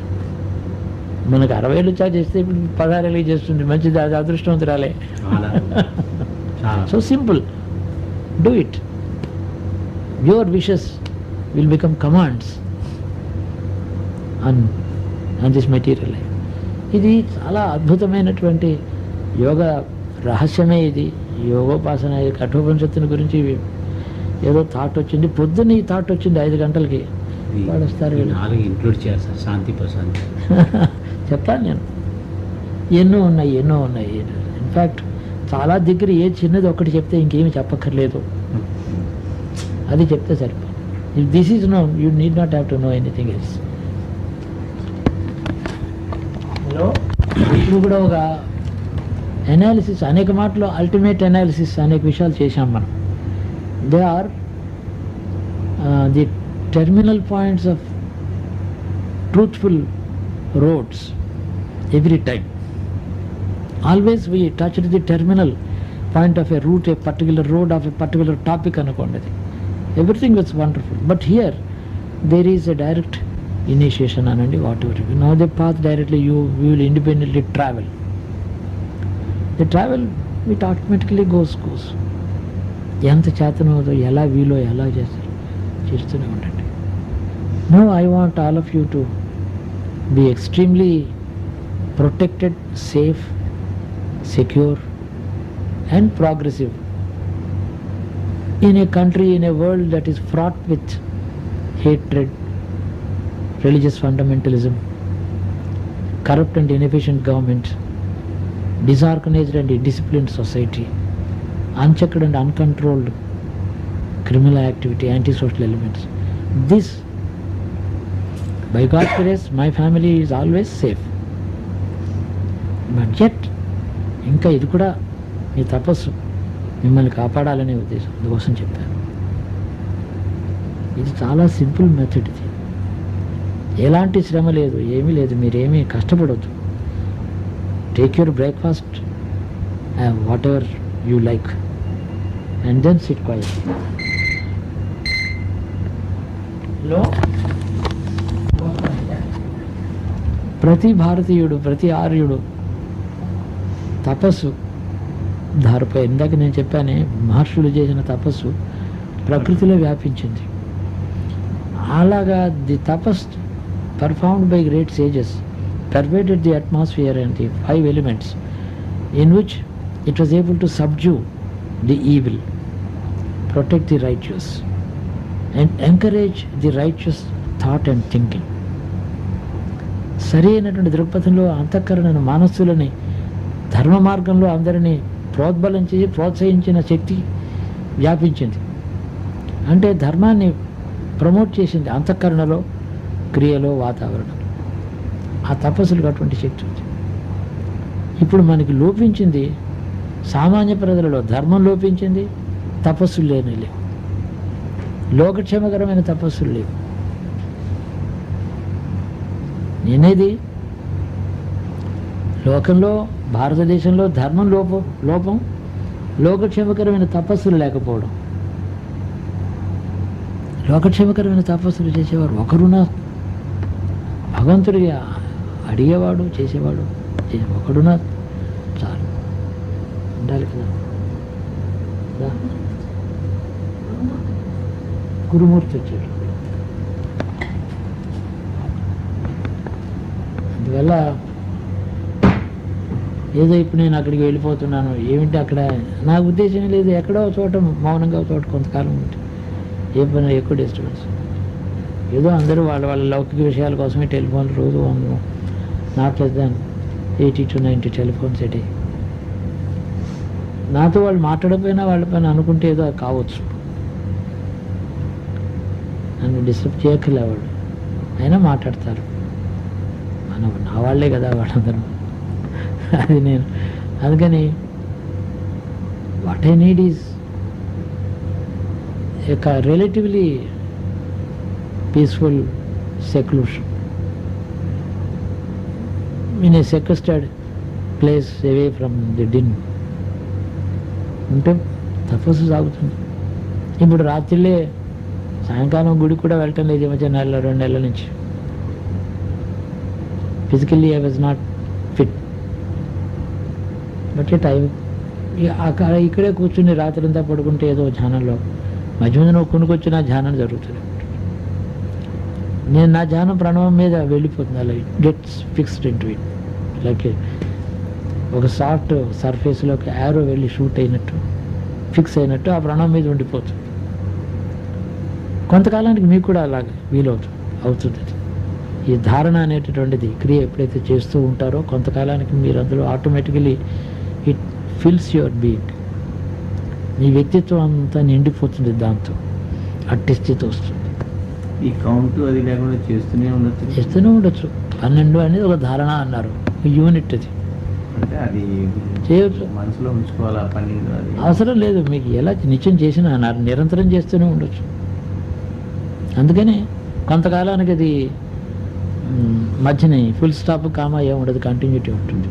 మనకు 60 ఏళ్ళు చార్జ్ చేస్తే ఇప్పుడు 16 ఏళ్ళకి చేస్తుంది. మంచిది, అది అదృష్టవంతురాలే. So simple, do it. Your wishes will become commands on this material life. ఇది చాలా అద్భుతమైనటువంటి యోగ రహస్యమే. ఇది యోగోపాసన. ఇది కఠోపనిషత్తుని గురించి ఏదో థాట్ వచ్చింది పొద్దున్న, ఈ థాట్ వచ్చింది 5 గంటలకి. వాళ్ళు వస్తారు, 4 ఇంక్లూడ్ చేయాలి సార్. శాంతి ప్రశాంతి చెప్తాను నేను. ఎన్నో ఉన్నాయి. ఇన్ఫ్యాక్ట్ చాలా దగ్గర ఏ చిన్నది ఒకటి చెప్తే ఇంకేమి చెప్పక్కర్లేదు, అది చెప్తే సరిపోతుంది. If this is known, you need not have to know anything else. Hello, ఇప్పుడు కూడా ఒక అనాలిసిస్, అనేక మాటలు అల్టిమేట్ అనాలిసిస్ అనేక విషయాలు చేశాం మనం. They are the terminal points of truthful roads every time. Always we touched the terminal point of a route, a particular road of a particular topic anukondadi. Everything was wonderful, but here there is a direct initiation anandi, whatever. Now the path directly you will independently travel. The travel it automatically goes. ఎంత చేతనవుతో ఎలా వీలో ఎలా చేస్తూనే ఉండండి. Now I want all of you to be extremely protected, safe, secure and progressive in a country, in a world that is fraught with hatred, religious fundamentalism, corrupt and inefficient government, disorganized and indisciplined society, unchecked and uncontrolled criminal activity, antisocial elements. This, by God's grace, my family is always safe. But yet, ఇంకా ఇది కూడా మీ తపస్సు మిమ్మల్ని కాపాడాలనే ఉద్దేశం, అందుకోసం చెప్పాను. ఇది చాలా సింపుల్ మెథడ్. ఇది ఎలాంటి శ్రమ లేదు, ఏమీ లేదు, మీరేమీ కష్టపడవద్దు. Take your breakfast whatever you like and then sit quiet. Hello, ప్రతి భారతీయుడు, ప్రతి ఆర్యుడు తపస్సు ధారపై, ఇందాక నేను చెప్పానే, మహర్షులు చేసిన తపస్సు ప్రకృతిలో వ్యాపించింది. అలాగా the Tapas performed by great sages pervaded the atmosphere and the 5 elements, in which it was able to subdue the evil, protect the righteous and encourage the righteous thought and thinking. సరి అయినటువంటి దృక్పథంలో అంతఃకరణను, మనస్సులని ధర్మ మార్గంలో అందరినీ ప్రోత్సహించిన శక్తి వ్యాపించింది. అంటే ధర్మాన్ని ప్రమోట్ చేసింది అంతఃకరణలో, క్రియలో, వాతావరణం. ఆ తపస్సులకు అటువంటి శక్తి ఉంది. ఇప్పుడు మనకి లోపించింది సామాన్య ప్రజలలో ధర్మం లోపించింది, తపస్సులు లేవు, లోకక్షేమకరమైన తపస్సులు లేవు. నేనేది లోకంలో, భారతదేశంలో ధర్మం లోపం, లోకక్షేమకరమైన తపస్సులు లేకపోవడం. లోకక్షేమకరమైన తపస్సులు చేసేవారు ఒకరున్నా, భగవంతుడికి అడిగేవాడు, చేసేవాడు ఒకడున్నా చాలు, ఉండాలి కదా. గురుమూర్తి వచ్చాడు. అందువల్ల ఏదో ఇప్పుడు నేను అక్కడికి వెళ్ళిపోతున్నాను, ఏమిటి అక్కడ నా ఉద్దేశం లేదు. ఎక్కడో చోట మౌనంగా చోట కొంతకాలం ఉంటుంది, ఏ పని ఎక్కువ డిస్టర్బెన్స్. ఏదో అందరూ వాళ్ళ లౌకిక విషయాల కోసమే టెలిఫోన్లు రోజు not less than 80 to 90 telephones a day. నాతో వాళ్ళు మాట్లాడకపోయినా వాళ్ళ పైన అనుకుంటే ఏదో కావచ్చు, నన్ను డిస్టర్బ్ చేయక్కర్లే వాళ్ళు, అయినా మాట్లాడతారు. నా వాళ్ళే కదా వాళ్ళందరూ. అది నేను అందుకని what I need is a relatively peaceful seclusion in a sequestered place away from the din ఉంటే తపస్సు సాగుతుంది. ఇప్పుడు రాత్రిలే సాయంకాలం గుడి కూడా వెళ్ళటం లేదు ఈ మధ్య 2 నెలల నుంచి. Physically I was not fit, but ఇక్కడే కూర్చుని రాత్రంతా పడుకుంటే ఏదో ధ్యానంలో మధ్య మధ్య నువ్వు కొనుక్కొచ్చి నా ధ్యానం జరుగుతుంది. నేను నా ధ్యానం ప్రణవం మీద వెళ్ళిపోతుంది, అలా gets fixed in to it, like ఒక సాఫ్ట్ సర్ఫేస్లోకి యారో వెళ్ళి షూట్ అయినట్టు ఫిక్స్ అయినట్టు ఆ ప్రణవం మీద ఉండిపోతుంది. కొంతకాలానికి మీకు కూడా అలాగే అవుతుంది. ఈ ధారణ అనేటటువంటిది క్రియ ఎప్పుడైతే చేస్తూ ఉంటారో కొంతకాలానికి మీరు అందులో automatically it fills your being. మీ వ్యక్తిత్వం అంతా నిండిపోతుంది, దాంతో అట్టి స్థితి వస్తుంది. ఈ కౌంట్ అది లేకుండా చేస్తూనే ఉండొచ్చు. 12 అనేది ఒక ధారణ అన్నారు, యూనిట్ అది. అంటే అది చేయొచ్చు, మనసులో ఉంచుకోవాలా 12 అది అవసరం లేదు. మీకు ఎలా నిత్యం చేసినా అన్నారు, నిరంతరం చేస్తూనే ఉండొచ్చు. అందుకని కొంతకాలానికి అది మధ్యని ఫుల్ స్టాప్ కామా ఏముండదు, కంటిన్యూటీ ఉంటుంది.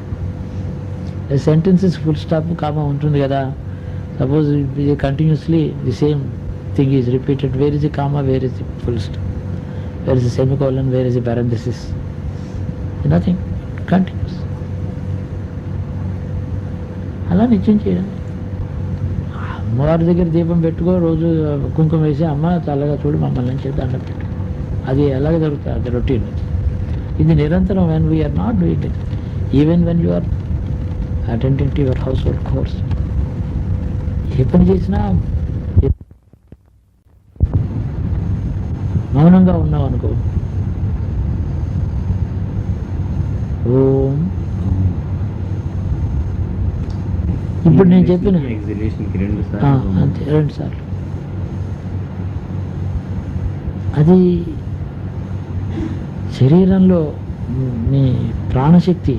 సెంటెన్సెస్ ఫుల్ స్టాప్ కామా ఉంటుంది కదా. Suppose continuously the same thing is repeated, where is the comma, where is the full stop, where is the semicolon, where is the parenthesis? Nothing, continuous. అలా నిత్యం చేయండి. అమ్మవారి దగ్గర దీపం పెట్టుకో, రోజు కుంకుమ వేసి అమ్మ చల్లగా చూడు మమ్మల్ని అని చెప్పి దండం పెట్టు. అది ఎలాగ జరుగుతుంది, అది రొటీన్. ఇది నిరంతరం. When we are not doing it, even when you are attending to your household chores, ఏ పని చేసినా మౌనంగా ఉన్నావు అనుకో, ఓం. ఇప్పుడు నేను చెప్పిన అంతే 2 సార్లు. అది శరీరంలో మీ ప్రాణశక్తి,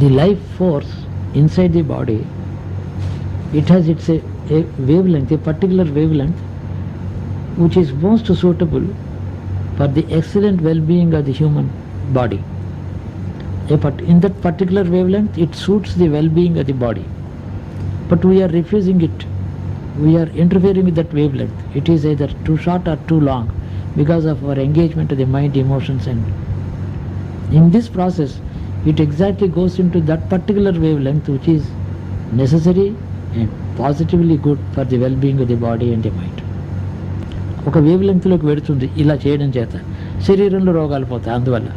the life force inside the body, it has its a wavelength, a particular wavelength which is most suitable for the excellent well-being of the human body. In that particular wavelength it suits the well-being of the body, but we are refusing it. We are interfering with that wavelength. It is either too short or too long because of our engagement of the mind, emotions, and in this process it exactly goes into that particular wavelength which is necessary and positively good for the well-being of the body and the mind. ఒక వేవ్ లెంగ్త్లోకి వెడుతుంది ఇలా చేయడం చేత, శరీరంలో రోగాలు పోతాయి. అందువల్ల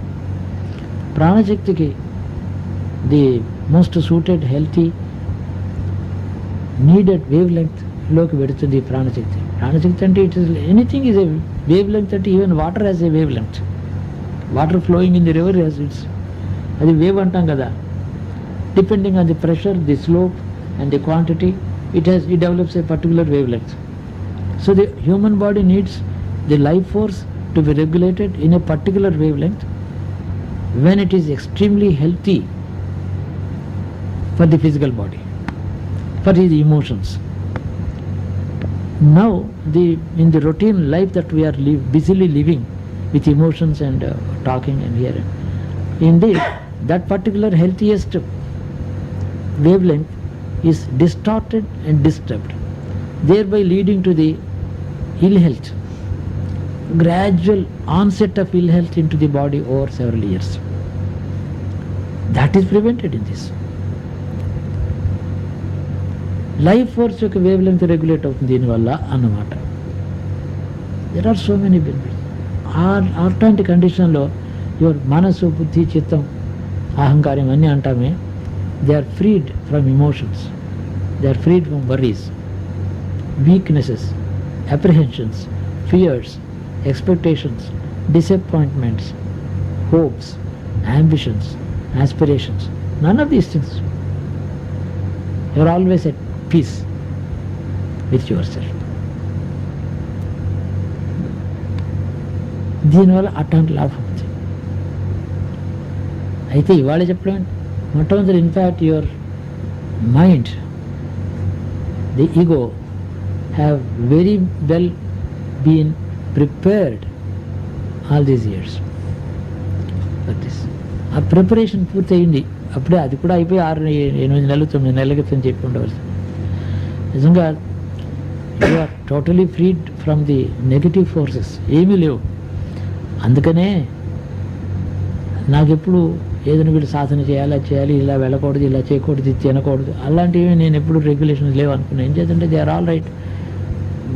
ప్రాణశక్తికి the most suited healthy needed వేవ్ లెంగ్త్లోకి వెడుతుంది ప్రాణశక్తి. ప్రాణశక్తి అంటే it is anything is a wavelength. అంటే even water has a wavelength. Water flowing in the river has its, అది వేవ్ అంటాం కదా. Depending on the pressure, the slope and the quantity, it develops a particular wavelength. So the human body needs the life force to be regulated in a particular wavelength when it is extremely healthy for the physical body, for the emotions. Now in the routine life that we are busily living with emotions and talking and hearing, indeed that particular healthiest wavelength is distorted and disturbed, thereby leading to the ill health, gradual onset of ill health into the body over several years. That is prevented in this. Life force యొక్క wavelength regulate అవుతుంది దీనివల్ల అన్నమాట. There are so many benefits. అట్లాంటి కండిషన్లో your మనసు, బుద్ధి, చిత్తం, అహంకారం అన్నీ అంటామే, they are freed from emotions, they are freed from worries, weaknesses, apprehensions, fears, expectations, disappointments, hopes, ambitions, aspirations. None of these things. You are always at peace with yourself. దీనివల్ల అట్లాంటి లాభం ఉంది. అయితే ఇవాళ చెప్పడం మొట్టమొదటి in fact your mind, the ego have very well been prepared all these years for this. ఆ preparation పూర్తి అయింది అప్పుడే, అది కూడా అయిపోయి 6-8 నెలలు 9 నెలల క్రితం చెప్పి ఉండవలసి. నిజంగా you are totally freed from the negative forces, ఏమీ లేవు. అందుకనే నాకెప్పుడు ఏదైనా వీళ్ళు సాధన చేయాలి, అది చేయాలి, ఇలా వెళ్ళకూడదు, ఇలా చేయకూడదు, ఇది తినకూడదు, అలాంటివి నేను ఎప్పుడు రెగ్యులేషన్స్ లేవు అనుకున్నాను. ఏం చేద్దంటే they are all right,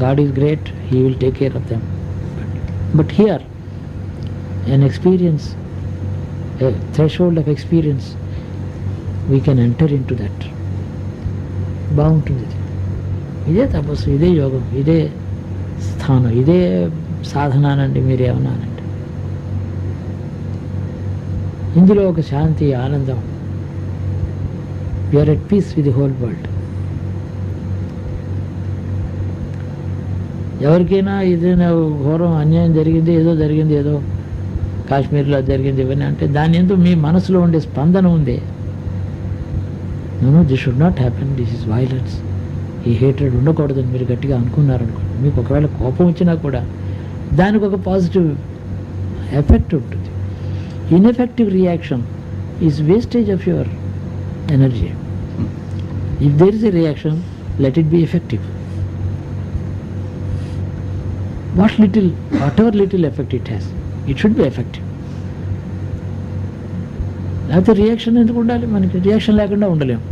God is great, he will take care of them. But here an experience, a threshold of experience, we can enter into that. బాగుంటుంది. ఇదే తపస్సు, ఇదే యోగం, ఇదే స్థానం, ఇదే సాధనానండి మీరేమన్నానండి. ఇందులో ఒక శాంతి, ఆనందం. You're at peace with the whole world. ఎవరికైనా ఏదైనా ఘోరం అన్యాయం జరిగింది, ఏదో కాశ్మీర్లో జరిగింది ఇవన్నీ అంటే దాని ఎందుకు మీ మనసులో ఉండే స్పందన ఉంది. This should not happen, this is violence, ఈ హేట్రెడ్ ఉండకూడదని మీరు గట్టిగా అనుకున్నారనుకోండి, మీకు ఒకవేళ కోపం వచ్చినా కూడా దానికి ఒక పాజిటివ్ ఎఫెక్ట్ ఉంటుంది. Ineffective reaction is wastage of your energy. If there is a reaction, let it be effective. whatever little effect it has, it should be effective. లేకపోతే రియాక్షన్ ఎందుకు ఉండాలి? మనకి రియాక్షన్ లేకుండా ఉండలేము.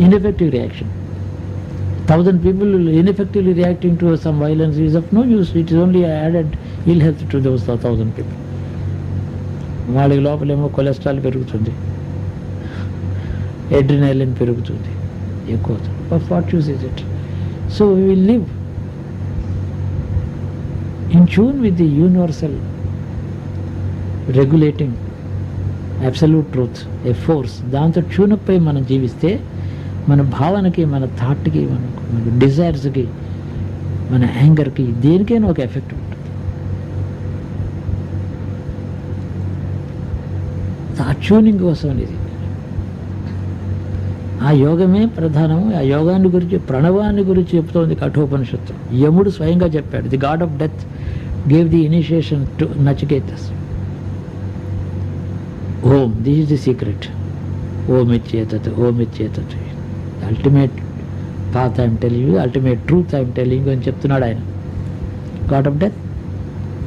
Ineffective reaction, 1000 people ineffectively reacting to some violence is of no use. It is only added ill health to those 1000 people. వాళ్ళకి లోపలేమో cholesterol పెరుగుతుంది, adrenaline పెరుగుతుంది, ఎక్కువ. But what use is it? So we will live in tune with the universal regulating absolute truth, a force. దాంతో tune up అయి మనం జీవిస్తే మన భావనకి, మన థాట్కి, మన డిజైర్స్కి, మన యాంగర్కి, దేనికైనా ఒక ఎఫెక్ట్ ఉంటుంది. ఆ ట్యూనింగ్ కోసం ఇది. ఆ యోగమే ప్రధానము. ఆ యోగాన్ని గురించి, ప్రణవాన్ని గురించి చెప్తోంది కఠోపనిషత్తు. యముడు స్వయంగా చెప్పాడు, the God of death gave the initiation to Nachiketas. Om, this is the secret. Om Icchetat, Om Icchetat. The ultimate path I am telling you, the ultimate truth I am telling you అని చెప్తున్నాడు ఆయన. God of death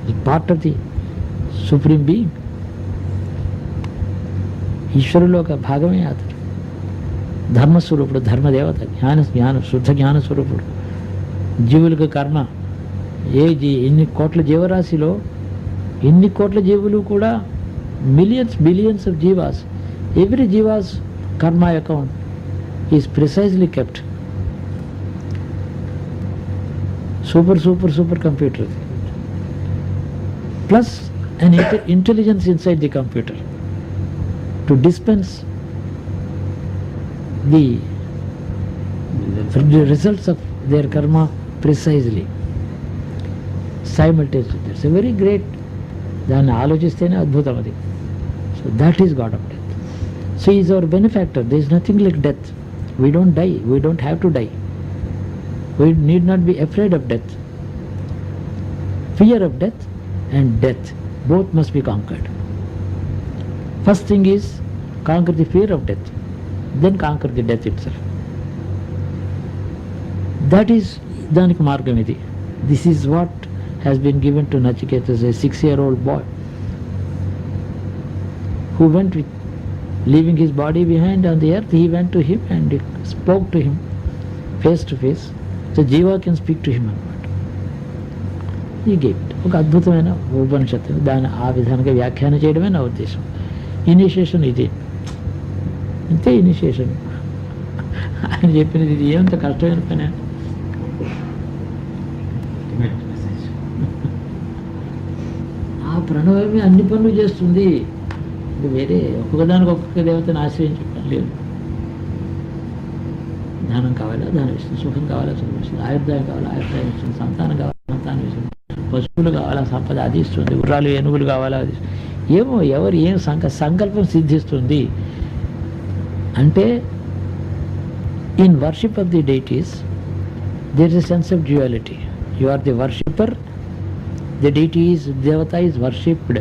is part of the supreme being. ఈశ్వరులో ఒక భాగమే అతడు. ధర్మస్వరూపుడు, ధర్మదేవత, శుద్ధ జ్ఞానస్వరూపుడు. జీవులకు కర్మ, ఎన్ని కోట్ల జీవరాశిలో ఎన్ని కోట్ల జీవులు కూడా, billions of jivas, every jivas karma account is precisely kept. Supercomputer plus an intelligence inside the computer to dispense the results of their karma precisely, simultaneously. That's a very great, దాన్ని ఆలోచిస్తేనే అద్భుతం అది. So that is god of death. So is our benefactor. They is nothing like death. We don't die, we don't have to die, we need not be afraid of death. Fear of death and death both must be conquered. First thing is conquer the fear of death, then conquer the death itself. That is దానికి మార్గం ఇది. This is what has been given to Nachiketas, a 6-year-old boy who went with, leaving his body behind on the earth. He went to him and spoke to him face to face. So Jiva can speak to him అన్నమాట. ఈ gift ఒక అద్భుతమైన ఉపనిషత్తు. దాన్ని ఆ విధానంగా వ్యాఖ్యానం చేయడమే నా ఉద్దేశం. ఇనిషియేషన్ ఇది అంతే. ఇనిషియేషన్ ఆయన చెప్పినది ఇది ఏమంత కష్టమైన పని. ఆ ప్రణవమే అన్ని పనులు చేస్తుంది. ఇది వేరే ఒక్కొక్కదానికి ఒక్కొక్క దేవతను ఆశ్రయించే పని లేదు. ధనం కావాలా ధనం ఇస్తుంది, సుఖం కావాలా సుఖం ఇస్తుంది, ఆయుర్దాయం కావాలా ఆయుర్దాయం ఇస్తుంది, సంతానం కావాలా సంతానం ఇస్తుంది, పశువులు కావాలా సంపద అది ఇస్తుంది, గుర్రాలు ఏనుగులు కావాలా అది. ఏమో ఎవరు ఏం సంకల్పం సిద్ధిస్తుంది అంటే in worship of the deities there is a sense of duality. You are the worshipper, the deity is devata is worshipped.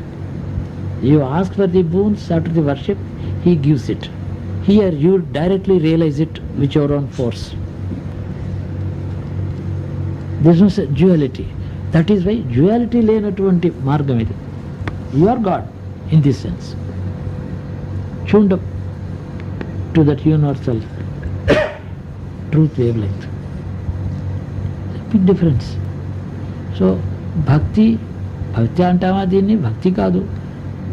You ask for the boons after the worship, he gives it. Here you directly realize it with your own force. There is no duality. That is why duality లేనటువంటి మార్గం ఇది. You are God in this sense, tuned up to that universal truth wavelength. Big difference. So భక్తి అంటామా, దీన్ని భక్తి కాదు.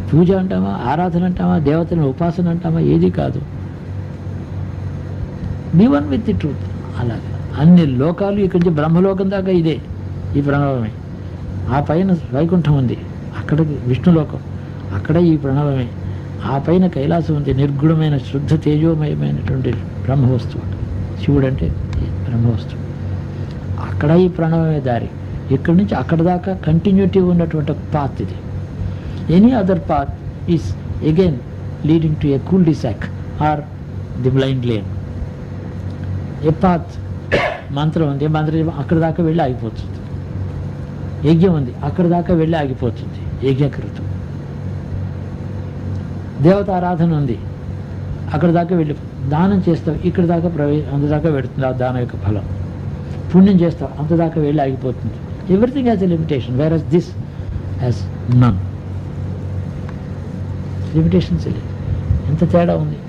పూజ అంటామా, ఆరాధన అంటామా, దేవతల ఉపాసన అంటామా, ఏది కాదు. Be one with the truth. అలాగే అన్ని లోకాలు ఇక్కడి నుంచి బ్రహ్మలోకం దాకా ఇదే, ఈ ప్రణవమే. ఆ పైన వైకుంఠం ఉంది, అక్కడ విష్ణులోకం, అక్కడ ఈ ప్రణవమే. ఆ పైన కైలాసం ఉంది, నిర్గుణమైన శుద్ధ తేజోమయమైనటువంటి బ్రహ్మవస్తువు. శివుడు అంటే బ్రహ్మవస్తువు. అక్కడ ఈ ప్రణవమే దారి. ఇక్కడి నుంచి అక్కడ దాకా కంటిన్యూటీ ఉన్నటువంటి ఒక పాత్ ఇది. Any other path is again leading to a cul de sac or the blind lane. ఏ పాత్ మంత్రం ఉంది, మంత్రం అక్కడ దాకా వెళ్ళి ఆగిపోతుంది. యజ్ఞం ఉంది, అక్కడ దాకా వెళ్ళి ఆగిపోతుంది యజ్ఞకృతం. దేవతారాధన ఉంది, అక్కడ దాకా వెళ్ళి. దానం చేస్తావు, ఇక్కడ దాకా అంతదాకా పెడుతుంది ఆ దానం యొక్క ఫలం. పుణ్యం చేస్తావు, అంతదాకా వెళ్ళి ఆగిపోతుంది. Everything has a limitation, whereas this has none limitations. ఎంత తేడా ఉంది.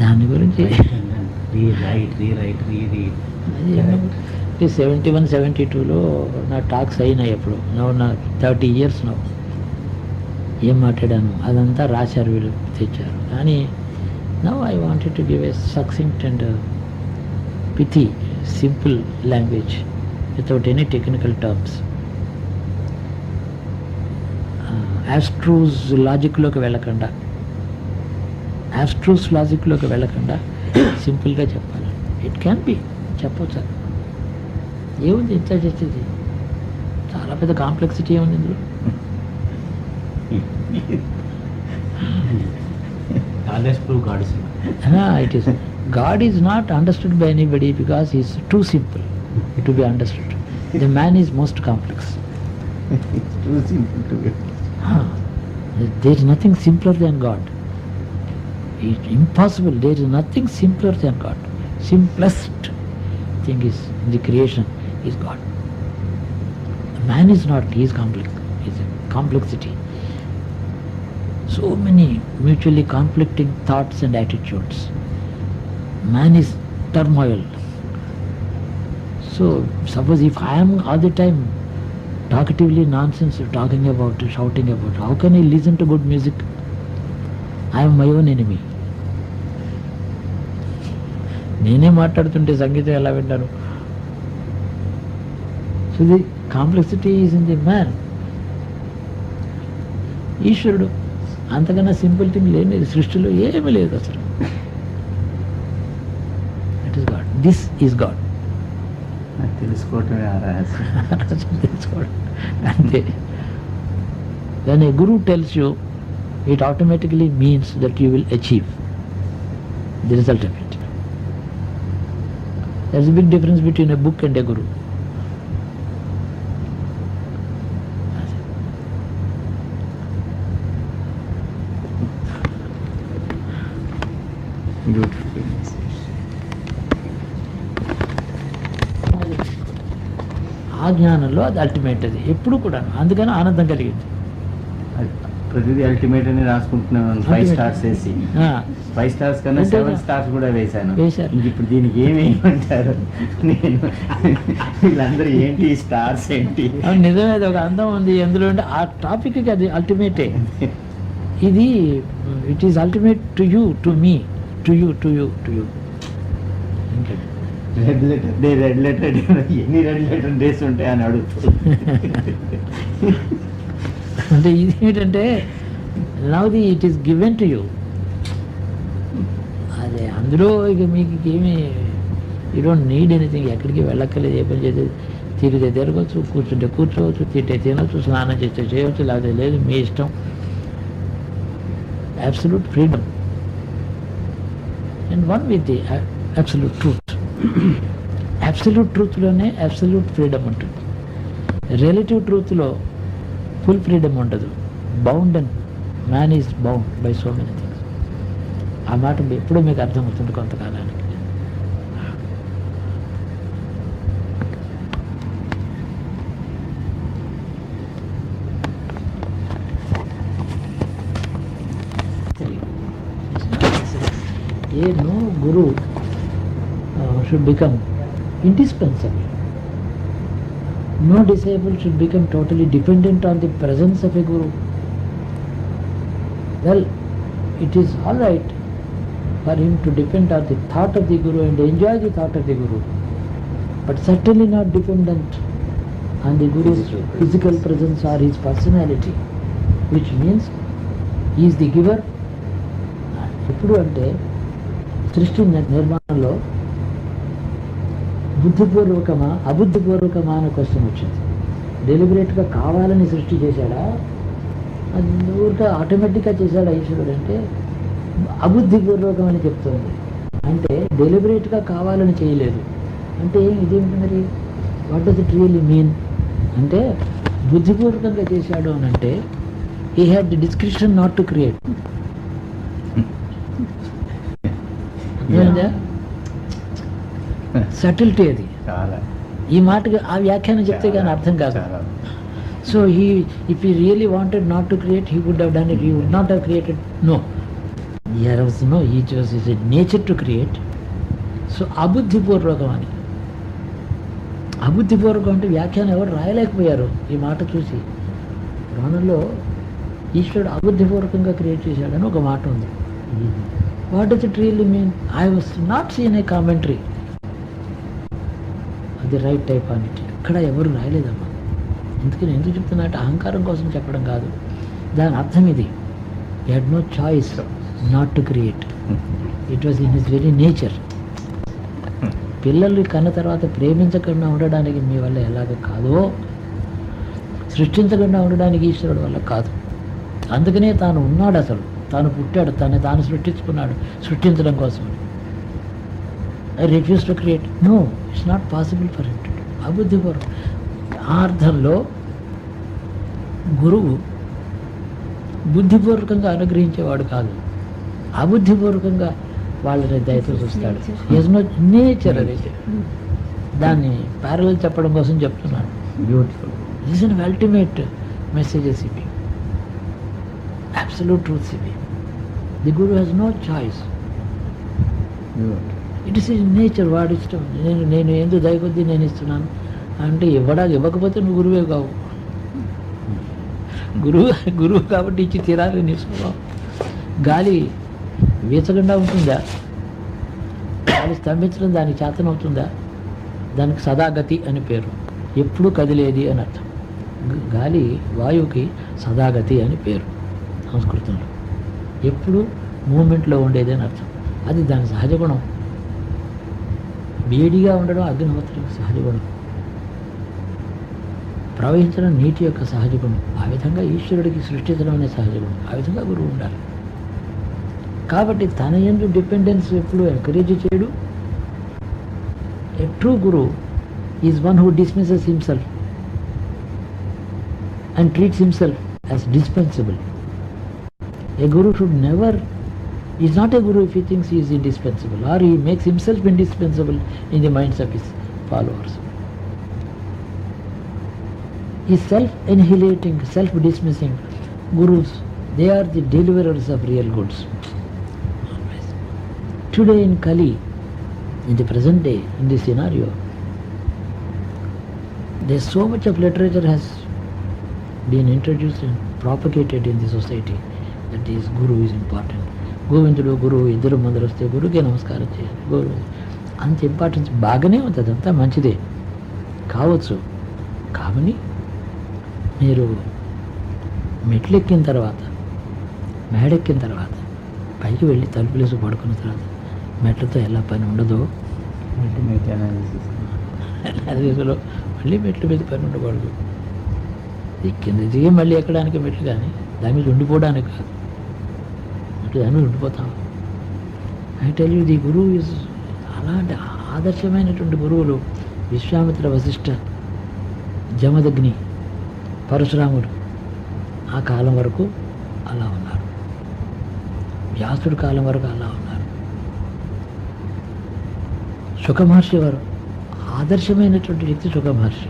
దాని గురించి రీరైట్ 71, 72లో నా టాక్స్ అయినాయి. ఎప్పుడు నా 30 years ఏం మాట్లాడాను అదంతా రాశారు, వీళ్ళు తెచ్చారు. కానీ now I wanted to give a succinct and pithy simple language without any technical terms. Abstruse లాజిక్లోకి వెళ్ళకుండా సింపుల్గా చెప్పాలి. ఇట్ క్యాన్ బి చెప్పొచ్చు. ఏముంది ఇంత చేసేది, చాలా పెద్ద కాంప్లెక్సిటీ ఏముంది ఇందులో. It is. God is not understood by anybody because he is too simple to be understood. The man is most complex. It's too simple to be. There is nothing simpler than God. It's impossible. There is nothing simpler than God. Simplest thing is in the creation is God. Man is not. He is complex. He is a complexity. So many mutually conflicting thoughts and attitudes. Man is turmoil. So suppose if I am all the time talkatively nonsense, talking about, shouting about, how can I listen to good music? I am my own enemy. నేనే మాట్లాడుతుంటే సంగీతం ఎలా వింటాను? So the complexity is in the man. ఈశ్వరుడు అంతకన్నా simple thing లేని సృష్టిలో ఏమీ లేదు అసలు. That is God. This is God. తెలుసుకోవటమే ఆ రహస్యం. తెలుసుకోవడం అంతే. When a guru tells you, it automatically means that you will achieve the result of it. There is a big difference between a book and a guru. Beautiful. ఆ జ్ఞానంలో అది ultimate. అది ఎప్పుడు కూడా అందుకని ఆనందం కలిగింది. ప్రతిదీ అల్టిమేట్ అని రాసుకుంటున్నాను. 5 stars వేసి 5 stars కన్నా 7 stars కూడా వేశాను. ఇప్పుడు దీనికి ఏమేమంటారు? నేను వీళ్ళందరూ ఏంటి స్టార్స్ ఏంటి? నిజమే, అది ఒక అందం ఉంది ఎందులో అంటే ఆ టాపిక్కి అది అల్టిమేటే. ఇది it is ultimate to you, to me, to you, to you, to you. Red letter day, red letter ఎన్ని రెడ్ లెటర్ డేస్ ఉంటాయని అడుగుతుంది. అంటే ఇది ఏంటంటే now it is given to you. అదే అందులో ఇక మీకు ఏమీ యూ డోంట్ నీడ్ ఎనీథింగ్, ఎక్కడికి వెళ్ళక్కర్లేదు, ఏ పని చేసేది తిరిగితే తిరగచ్చు, కూర్చుంటే కూర్చోవచ్చు, తింటే తినవచ్చు, స్నానం చేస్తే చేయవచ్చు, లేకపోతే లేదు, మీ ఇష్టం. Absolute freedom and one with the absolute truth. Absolute ట్రూత్లోనే అబ్సల్యూట్ ఫ్రీడమ్ ఉంటుంది. రిలేటివ్ ట్రూత్లో ఫుల్ ఫ్రీడమ్ ఉండదు. Bound and man is bound by so many things. ఆ మాట ఎప్పుడూ మీకు అర్థమవుతుంది కొంతకాలానికి. No guru should become indispensable. No disciple should become totally dependent on the presence of a guru. Well, it is all right for him to depend on the thought of the guru and enjoy the thought of the guru, but certainly not dependent on the guru's physical presence or his personality, which means he is the giver. ఎప్పుడు అంటే సృష్టి నిర్మాణంలో బుద్ధిపూర్వకమా అబుద్ధిపూర్వకమా అనే question వచ్చింది. డెలిబరేట్గా కావాలని సృష్టి చేశాడా, అది ఊరికే ఆటోమేటిక్గా చేశాడా ఈశ్వరుడు అంటే అబుద్ధిపూర్వకం అని చెప్తుంది. అంటే డెలిబరేట్గా కావాలని చేయలేదు అంటే ఇదేంటి మరి, what does it really mean అంటే బుద్ధిపూర్వకంగా చేశాడు అని అంటే he had the description not to create. Subtlety అది. ఈ మాటకి ఆ వ్యాఖ్యానం చెప్తే కానీ అర్థం కాదు. So if he really wanted not to create he would have done it, he would not have created. No, he was is a nature to create. So అబుద్ధిపూర్వకం అని, అబుద్ధిపూర్వకం అంటే వ్యాఖ్యానం ఎవరు రాయలేకపోయారు ఈ మాట చూసి. పురాణంలో ఈశ్వరుడు అబుద్ధిపూర్వకంగా క్రియేట్ చేశాడని ఒక మాట ఉంది. What does it really mean? I was not seeing a commentary of the right type on it. ఇక్కడ ఎవరు రాయలేదమ్మా. ఎందుకని ఎందుకు చెప్తున్నా అంటే అహంకారం కోసం చెప్పడం కాదు, దాని అర్థం ఇది. He had no choice not to create. It was in his very nature. పిల్లలు కన్న తర్వాత ప్రేమించకుండా ఉండడానికి మీ వల్ల ఎలాగ కాదో, సృష్టించకుండా ఉండడానికి ఈశ్వరుడు వల్ల కాదు. అందుకనే తాను ఉన్నాడు, అసలు తాను పుట్టాడు, తాను సృష్టించుకున్నాడు సృష్టించడం కోసం. I refuse to create. No, it's not possible for him to do. అబుద్ధిపూర్వకం ఆ అర్థంలో గురువు బుద్ధిపూర్వకంగా అనుగ్రహించేవాడు కాదు, అబుద్ధిపూర్వకంగా వాళ్ళని దయతో చూస్తాడు. ఈజ్ నో నేచర్ అది. దాన్ని ప్యారలల్ చెప్పడం కోసం చెప్తున్నాను. Beautiful. This is ultimate messages ఇవి, absolute truths ivi. The guru has no choice. It is his nature. వాడు ఇష్టం. నేను ఎందుకు దయకొద్దీ నేను ఇస్తున్నాను అంటే ఇవ్వకపోతే నువ్వు గురువే కావు. గురువు కాబట్టి ఇచ్చి తీరాలి నీ స్వభావం. గాలి వీచకుండా ఉంటుందా? గాలి స్తంభించడం దానికి చేతనవుతుందా? దానికి సదాగతి అని పేరు, ఎప్పుడు కదిలేది అని అర్థం. గాలి వాయువుకి సదాగతి అని పేరు సంస్కృతంలో, ఎప్పుడు మూమెంట్లో ఉండేది అని అర్థం. అది దాని సహజ గుణం. వేడిగా ఉండడం అగ్నిహోత్రం సహజ గుణం, ప్రవహించడం నీటి యొక్క సహజ గుణం. ఆ విధంగా ఈశ్వరుడికి సృష్టించడం అనే సహజ గుణం. ఆ విధంగా గురువు ఉండాలి. కాబట్టి తన యందు డిపెండెన్స్ ఎప్పుడు ఎంకరేజ్ చేయడు. A true Guru is one who dismisses himself and treats himself as dispensable. A guru should never, he is not a guru if he thinks he is indispensable or he makes himself indispensable in the minds of his followers. He is self-annihilating, self-dismissing gurus. They are the deliverers of real goods. Today in Kali, in the present day, in this scenario, there is so much of literature has been introduced and propagated in the society. That is, guru is important. గోవిందుడు గురువు ఇద్దరు ముందరు వస్తే గురువుకే నమస్కారం చేయాలి. గురువు అంత importance బాగానే ఉంది, అదంతా మంచిదే కావచ్చు. కానీ మీరు మెట్లెక్కిన తర్వాత మేడెక్కిన తర్వాత పైకి వెళ్ళి తలుపులేసి పడుకున్న తర్వాత మెట్లతో ఎలా పని ఉండదో అల్టిమేట్ అనాలిసిస్. అనాలిసిస్లో మళ్ళీ మెట్ల మీద పని ఉండకూడదు. కింద దిగి మళ్ళీ ఎక్కడానికి మెట్లు, కానీ దాని మీద ఉండిపోవడానికి కాదు. అంటే దాని మీద ఉండిపోతాం. ఐ టెల్ యూ, ది గురువు ఇస్ అలాంటి ఆదర్శమైనటువంటి గురువులు విశ్వామిత్ర, వశిష్ఠ, జమదగ్ని, పరశురాముడు ఆ కాలం వరకు అలా ఉన్నారు. వ్యాసుడు కాలం వరకు అలా ఉన్నారు. సుఖమహర్షి వారు ఆదర్శమైనటువంటి వ్యక్తి. సుఖమహర్షి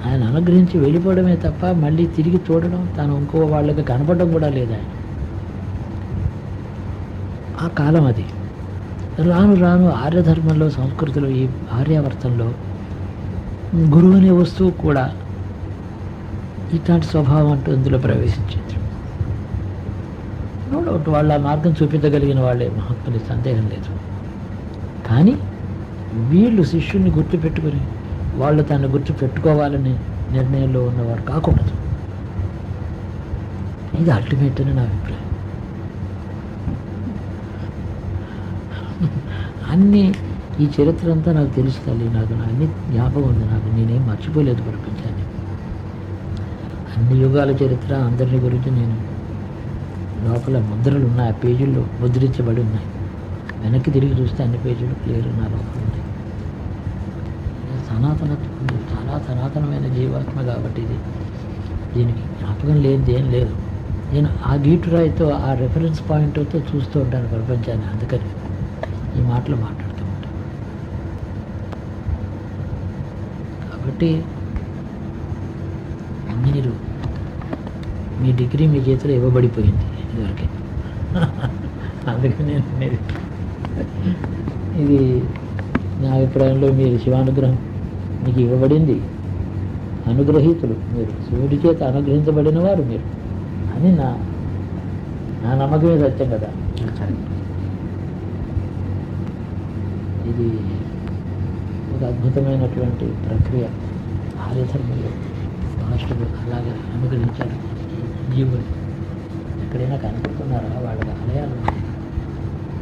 ఆయన అనుగ్రహించి వెళ్ళిపోవడమే తప్ప మళ్ళీ తిరిగి చూడడం, తాను ఇంకో వాళ్ళకి కనపడడం కూడా లేదు ఆయన. ఆ కాలం అది. రాను రాను ఆర్యధర్మంలో, సంస్కృతిలో, ఈ ఆర్యావర్తంలో గురువు అనే వస్తువు కూడా ఇట్లాంటి స్వభావం అంటూ ఇందులో ప్రవేశించింది. నో డౌట్ వాళ్ళ మార్గం చూపించగలిగిన వాళ్ళే మహాత్ములు, సందేహం లేదు. కానీ వీళ్ళు శిష్యుల్ని గుర్తుపెట్టుకుని వాళ్ళు తను గుర్తుపెట్టుకోవాలని నిర్ణయంలో ఉన్నవారు కాకూడదు. ఇది అల్టిమేట్ అని నా అభిప్రాయం. అన్నీ ఈ చరిత్ర అంతా నాకు తెలుసు తల్లి, నాకు అన్ని జ్ఞాపకం ఉంది, నాకు నేనేం మర్చిపోలేదు ప్రపంచాన్ని. అన్ని యుగాల చరిత్ర అందరిని గురించి నేను లోపల ముద్రలు ఉన్నాయి, ఆ పేజీల్లో ముద్రించబడి ఉన్నాయి. వెనక్కి తిరిగి చూస్తే అన్ని పేజీలు క్లియర్ నా లోపల ఉన్నాయి. సనాతనత్వం చాలా సనాతనమైన జీవాత్మ కాబట్టి దీనికి జ్ఞాపకం లేనిది ఏం లేదు. నేను ఆ గీటురాయితో, ఆ రెఫరెన్స్ పాయింట్తో చూస్తూ ఉంటాను ప్రపంచాన్ని. అందుకని ఈ మాటలు మాట్లాడుతూ ఉంటాను. కాబట్టి మీరు మీ డిగ్రీ మీ చేతిలో ఇవ్వబడిపోయింది ఇదివరకే. అందుకని నేను అనేది ఇది నా అభిప్రాయంలో మీరు శివానుగ్రహం మీకు ఇవ్వబడింది. అనుగ్రహీతులు మీరు, శివుడి చేత అనుగ్రహించబడిన వారు మీరు అని నా నమ్మకమే సత్యం కదా. ఇది ఒక అద్భుతమైనటువంటి ప్రక్రియ. ఆర్యధర్మంలో మహర్షులు అలాగే అనుగ్రహించారు జీవులు. ఎక్కడైనా కనపడుతున్నారా? వాళ్ళకి ఆలయాలు ఉన్నాయి,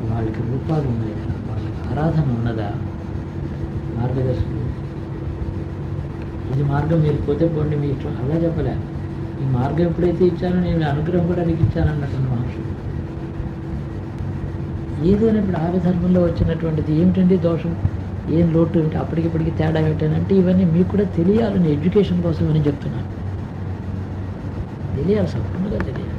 వాళ్ళకి రూపాలు ఉన్నాయి, వాళ్ళకి ఆరాధన ఉన్నదా? మార్గదర్శకులు ఇది మార్గం, మీరు పోతే పోండి మీ ఇష్టం అలా చెప్పలే. ఈ మార్గం ఎప్పుడైతే ఇచ్చానో నేను అనుగ్రహం కూడా నీకు ఇచ్చానన్నట్టు మహర్షులు. ఏదైనా ఇప్పుడు ఆర్యధర్మంలో వచ్చినటువంటిది ఏమిటండి దోషం, ఏం లోటు ఏమిటి, అప్పటికిప్పటికి తేడా ఏమిటంటే ఇవన్నీ మీకు కూడా తెలియాలని ఎడ్యుకేషన్ కోసం అని చెప్తున్నాను. తెలియాలి, సంపూర్ణంగా తెలియాలి.